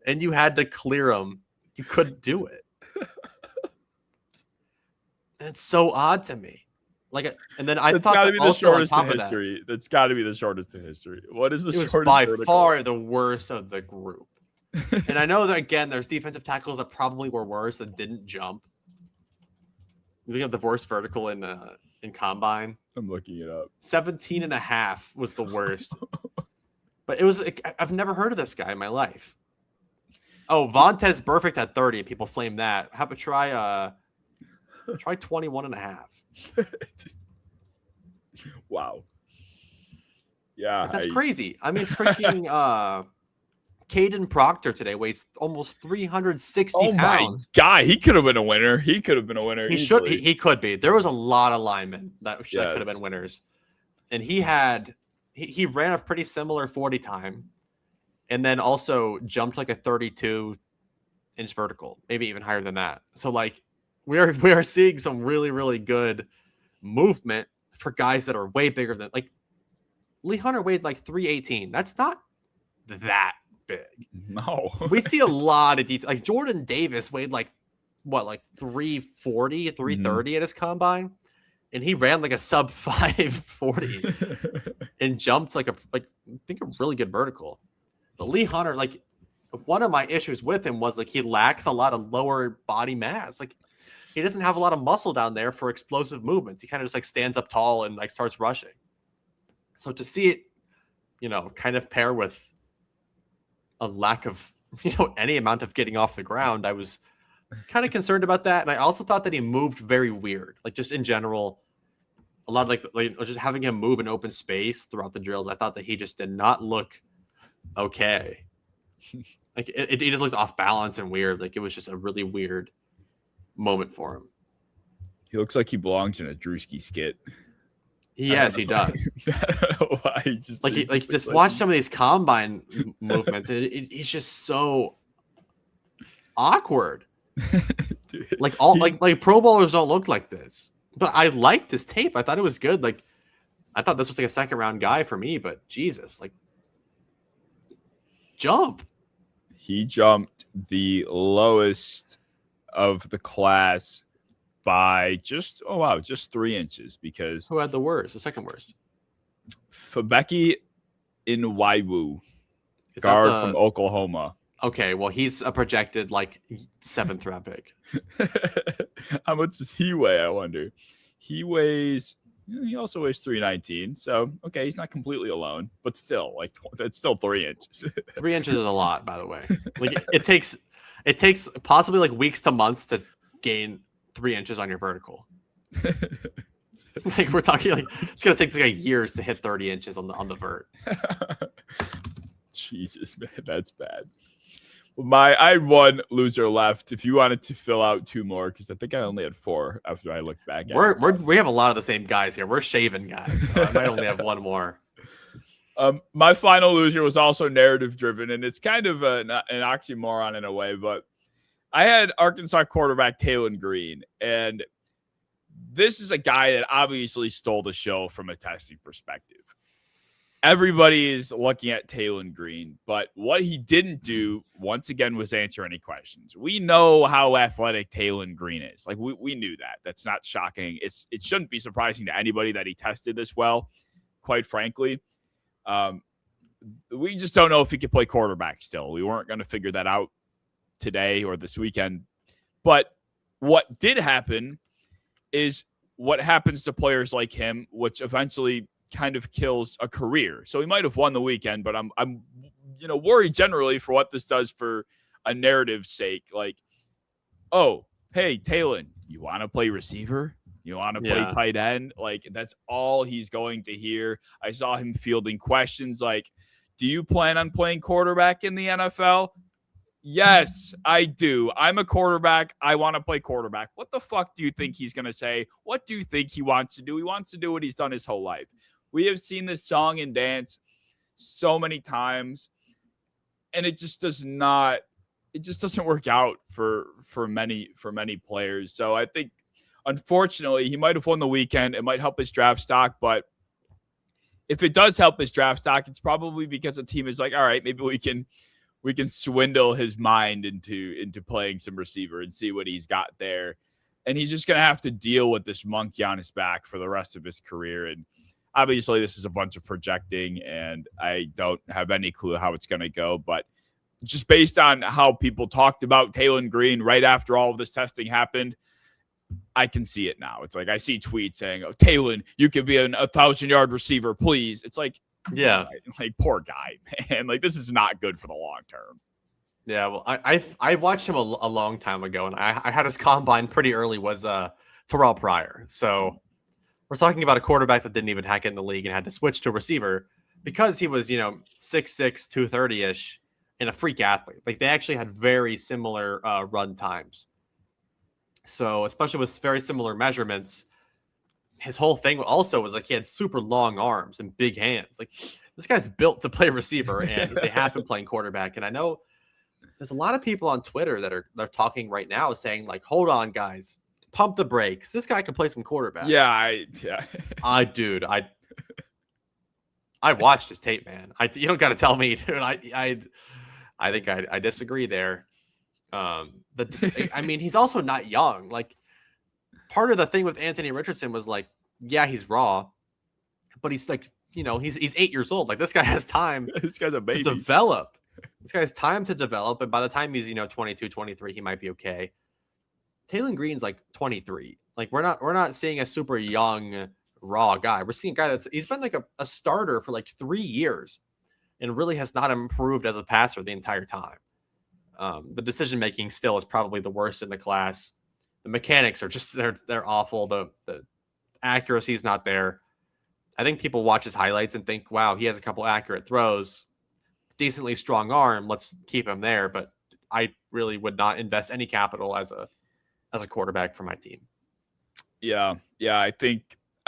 and you had to clear them, you couldn't do it. And it's so odd to me. Like, and then I thought gotta be the shortest on top in history. That's got to be the shortest in history. What is the shortest? It was by vertical? far the worst of the group. And I know that, again, there's defensive tackles that probably were worse that didn't jump. You think of the worst vertical in combine? I'm looking it up. 17.5 was the worst. But it was I've never heard of this guy in my life. Oh, Vontez Burfict at 30. People flame that. How about try 21.5? Wow. Yeah, that's crazy. I mean, freaking Caden Proctor today weighs almost 360 pounds. My God, he could have been a winner. He could have been a winner. He could be. There was a lot of linemen that could have been winners, and he ran a pretty similar 40 time, and then also jumped like a 32-inch vertical, maybe even higher than that. So like, we are seeing some really, really good movement for guys that are way bigger than, like, Lee Hunter weighed like 318. That's not that big. No. We see a lot of detail. Like, Jordan Davis weighed like 340, 330 at his combine, and he ran like a sub 540 and jumped like I think a really good vertical. But Lee Hunter, like, one of my issues with him was like he lacks a lot of lower body mass. Like, he doesn't have a lot of muscle down there for explosive movements. He kind of just like stands up tall and like starts rushing. So to see it, kind of pair with a lack of, any amount of getting off the ground, I was kind of concerned about that. And I also thought that he moved very weird. Like, just in general, a lot of like just having him move in open space throughout the drills, I thought that he just did not look okay. Like, it just looked off balance and weird. Like, it was just a really weird moment for him. He looks like he belongs in a Drewski skit. Yes, he does. Why? Just watch some of these combine movements. It's just so awkward. Dude, like Pro Bowlers don't look like this. But I liked this tape. I thought it was good. Like, I thought this was like a second round guy for me. But Jesus, like, jump. He jumped the lowest of the class by just 3 inches, because who had the second worst? Fabeki Inwaiwu, guard from Oklahoma. Okay, well, he's a projected like 7th round pick. How much does he weigh, I wonder? He also weighs 319. So, okay, he's not completely alone, but still, like, that's still 3 inches. 3 inches is a lot, by the way. Like, it takes possibly like weeks to months to gain 3 inches on your vertical. Like we're talking like it's gonna take like years to hit 30 inches on the vert. Jesus, man, that's bad. I had one loser left. If you wanted to fill out 2 more, because I think I only had 4 after I looked back. We have a lot of the same guys here. We're shaven guys. So I might only have one more. My final loser was also narrative driven, and it's kind of an oxymoron in a way, but I had Arkansas quarterback Taylen Green, and this is a guy that obviously stole the show from a testing perspective. Everybody is looking at Taylen Green, but what he didn't do, once again, was answer any questions. We know how athletic Taylen Green is. Like, we knew that. That's not shocking. It shouldn't be surprising to anybody that he tested this well, quite frankly. We just don't know if he could play quarterback still. We weren't going to figure that out today or this weekend. But what did happen is what happens to players like him, which eventually kind of kills a career. So he might have won the weekend, but I'm worried generally for what this does for a narrative's sake. Like, oh, hey, Taylen, you want to play receiver? You want to play tight end? Like, that's all he's going to hear. I saw him fielding questions like, do you plan on playing quarterback in the NFL? Yes, I do. I'm a quarterback. I want to play quarterback. What the fuck do you think he's going to say? What do you think he wants to do? He wants to do what he's done his whole life. We have seen this song and dance so many times, and it just doesn't work out for many players. So I think, unfortunately, he might have won the weekend. It might help his draft stock, but if it does help his draft stock, it's probably because the team is like, all right, maybe we can swindle his mind into playing some receiver and see what he's got there. And he's just going to have to deal with this monkey on his back for the rest of his career. And obviously this is a bunch of projecting, and I don't have any clue how it's going to go. But just based on how people talked about Taylen Green right after all of this testing happened, I can see it now. It's like I see tweets saying, oh, Taylen, you could be a 1,000-yard receiver, please. It's like, yeah, like poor guy, man. Like, this is not good for the long term. Yeah, well, I watched him a long time ago, and I had his combine pretty early. Was Terrell Pryor. So we're talking about a quarterback that didn't even hack in the league and had to switch to receiver because he was 6'6", 230-ish, and a freak athlete. Like, they actually had very similar run times. So especially with very similar measurements, his whole thing also was like he had super long arms and big hands. Like, this guy's built to play receiver, and they have him playing quarterback. And I know there's a lot of people on Twitter that are talking right now saying, like, hold on, guys, pump the brakes. This guy can play some quarterback. Dude, I watched his tape, man. You don't got to tell me, dude. I think I disagree there. I mean, he's also not young. Like, part of the thing with Anthony Richardson was like, yeah, he's raw, but he's like, he's 8 years old. Like, this guy has time this guy's a baby. to develop. This guy has time to develop, and by the time he's 22, 23, he might be okay. Taylen Green's like 23. Like, we're not seeing a super young raw guy. We're seeing a guy he's been like a starter for like 3 years and really has not improved as a passer the entire time. The decision making still is probably the worst in the class. The mechanics are just they're awful. The accuracy is not there. I think people watch his highlights and think, wow, he has a couple accurate throws, decently strong arm. Let's keep him there. But I really would not invest any capital as a quarterback for my team. Yeah. I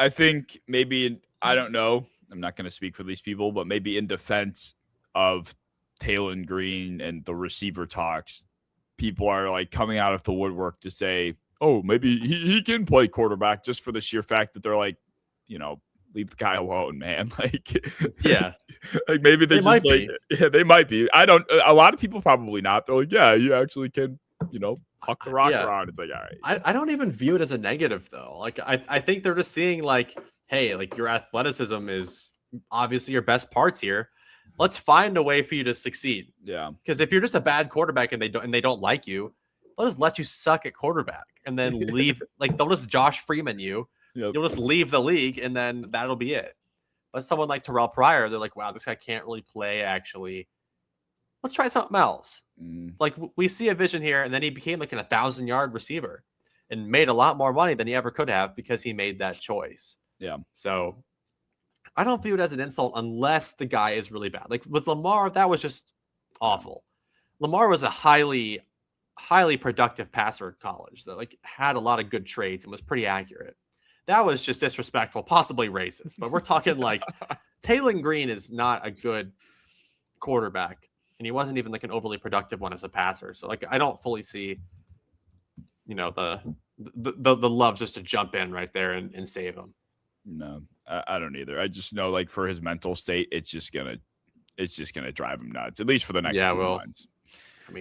think maybe, I don't know. I'm not going to speak for these people, but maybe in defense of Taylen Green and the receiver talks, people are like coming out of the woodwork to say, oh, maybe he can play quarterback, just for the sheer fact that they're like, leave the guy alone, man. Like, yeah, like maybe they just like, yeah, they might be. A lot of people probably not. They're like, yeah, you actually can, huck the rock around. It's like, all right. I don't even view it as a negative though. Like, I think they're just seeing like, hey, like, your athleticism is obviously your best parts here. Let's find a way for you to succeed. Yeah. Because if you're just a bad quarterback and they don't like you, they'll just let you suck at quarterback and then leave. Like, they'll just Josh Freeman you. Yep. You'll just leave the league, and then that'll be it. But someone like Terrell Pryor, they're like, wow, this guy can't really play, actually. Let's try something else. Like, we see a vision here, and then he became like an 1,000-yard receiver. and made a lot more money than he ever could have because he made that choice. Yeah. So I don't view it as an insult unless the guy is really bad. Like with Lamar, that was just awful. Lamar was a highly productive passer in college that like had a lot of good traits and was pretty accurate. That was just disrespectful, possibly racist. But we're talking like Taylen Green is not a good quarterback, and he wasn't even like an overly productive one as a passer. So like I don't fully see, the love just to jump in right there and save him. No, I don't either. I just know like for his mental state, it's just gonna drive him nuts, at least for the next few months. I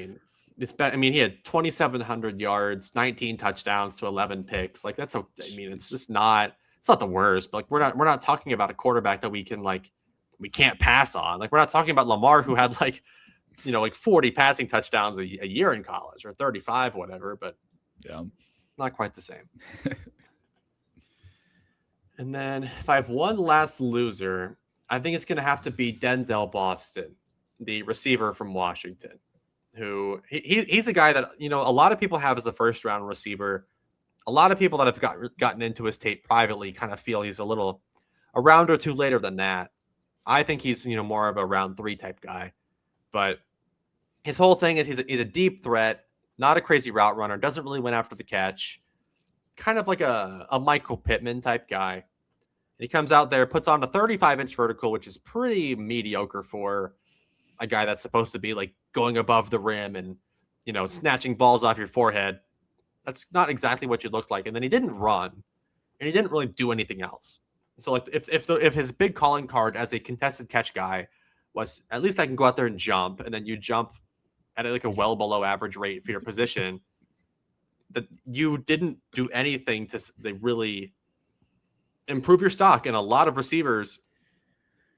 mean, he had 2,700 yards, 19 touchdowns to 11 picks. Like it's just not. It's not the worst. But like we're not talking about a quarterback that we can't pass on. Like we're not talking about Lamar who had like 40 passing touchdowns a year in college or 35, whatever. But yeah, not quite the same. And then if I have one last loser, I think it's going to have to be Denzel Boston, the receiver from Washington, who he's a guy that, a lot of people have as a first round receiver. A lot of people that have gotten into his tape privately kind of feel he's a round or two later than that. I think he's, more of a round 3 type guy, but his whole thing is he's a deep threat, not a crazy route runner, doesn't really win after the catch, kind of like a Michael Pittman type guy. And he comes out there, puts on a 35-inch vertical, which is pretty mediocre for a guy that's supposed to be like going above the rim and, snatching balls off your forehead. That's not exactly what you look like. And then he didn't run, and he didn't really do anything else. So like if his big calling card as a contested catch guy was at least I can go out there and jump, and then you jump at like a well below average rate for your position, that you didn't do anything to really improve your stock. And a lot of receivers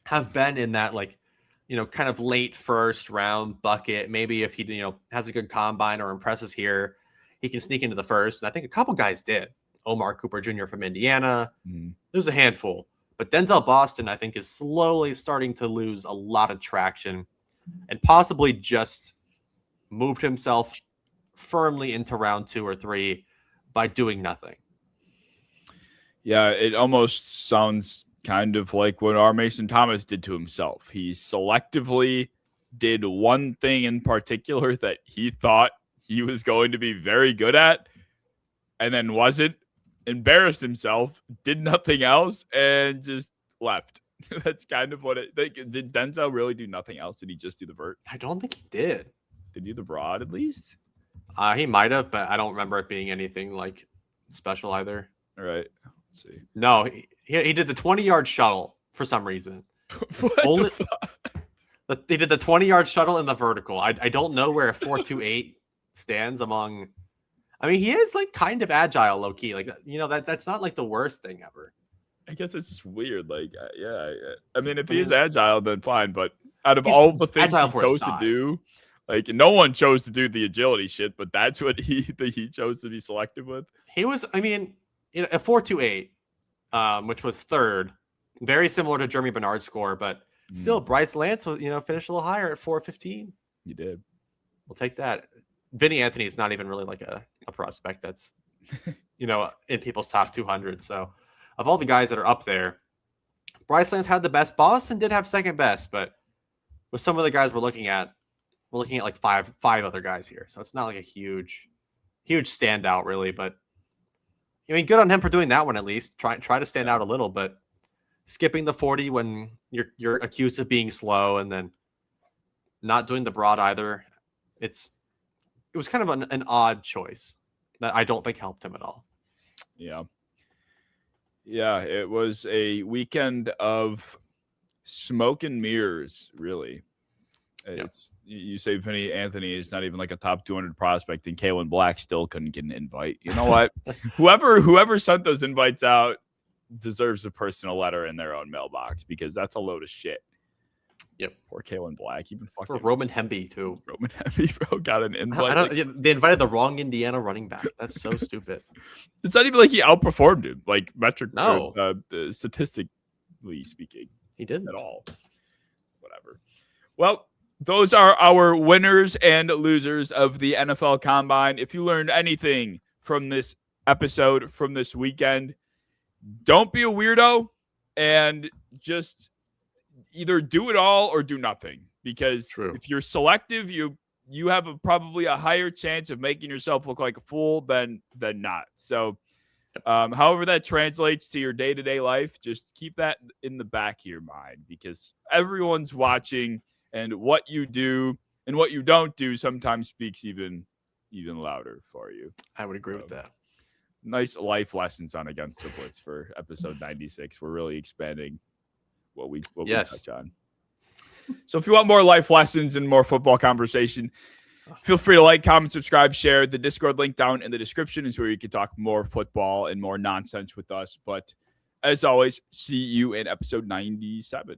have been in that kind of late first round bucket. Maybe if he has a good combine or impresses here, he can sneak into the first. And I think a couple guys did. Omar Cooper Jr. from Indiana. There's a handful. But Denzel Boston, I think, is slowly starting to lose a lot of traction and possibly just moved himself firmly into round 2 or 3 by doing nothing. Yeah, it almost sounds kind of like what our Mason Thomas did to himself. He selectively did one thing in particular that he thought he was going to be very good at, and then wasn't, embarrassed himself, did nothing else, and just left. That's kind of what it. Did Denzel really do nothing else? Did he just do the vert? I don't think he did. Did he do the broad at least? He might have, but I don't remember it being anything like special either. All right. Let's see. No, he did the 20-yard shuttle for some reason. What They did the 20-yard shuttle in the vertical. I don't know where a 4.28 stands among. I mean, he is like kind of agile, low key. Like that's not like the worst thing ever. I guess it's just weird. Like, yeah. I mean, if he is agile, then fine. But out of all the things he chose to do, like no one chose to do the agility shit, but that's what he chose to be selective with. He was. I mean, a 4.28, which was third, very similar to Germie Bernard's score, but still, Bryce Lance was finished a little higher at 4.15. He did. We'll take that. Vinny Anthony is not even really like a prospect that's, in people's top 200. So of all the guys that are up there, Bryce Lance had the best. Boston did have second best, but with some of the guys we're looking at like five other guys here. So it's not like a huge standout really, but I mean, good on him for doing that one at least. Try to stand out a little, but skipping the 40 when you're accused of being slow and then not doing the broad either. It was kind of an odd choice that I don't think helped him at all. Yeah. Yeah, it was a weekend of smoke and mirrors, really. It's you say Vinny Anthony is not even like a top 200 prospect, and Kalen Black still couldn't get an invite. You know what? whoever sent those invites out deserves a personal letter in their own mailbox because that's a load of shit. Yep. Poor Kalen Black. Even fucking for Roman Hemby too. Roman Hemby, bro, got an invite. They invited the wrong Indiana running back. That's so stupid. It's not even like he outperformed him, like metric. No, statistically speaking, he didn't at all. Whatever. Well, those are our winners and losers of the NFL Combine. If you learned anything from this episode from this weekend. Don't be a weirdo and just either do it all or do nothing. Because if you're selective, you have probably a higher chance of making yourself look like a fool than not. So however that translates to your day-to-day life, just keep that in the back of your mind, because everyone's watching, and what you do and what you don't do sometimes speaks even louder for you. I would agree with that. Nice life lessons on Against the Blitz for episode 96. We're really expanding what we touch on. So if you want more life lessons and more football conversation, feel free to like, comment, subscribe, share. The Discord link down in the description is where you can talk more football and more nonsense with us. But as always, see you in episode 97.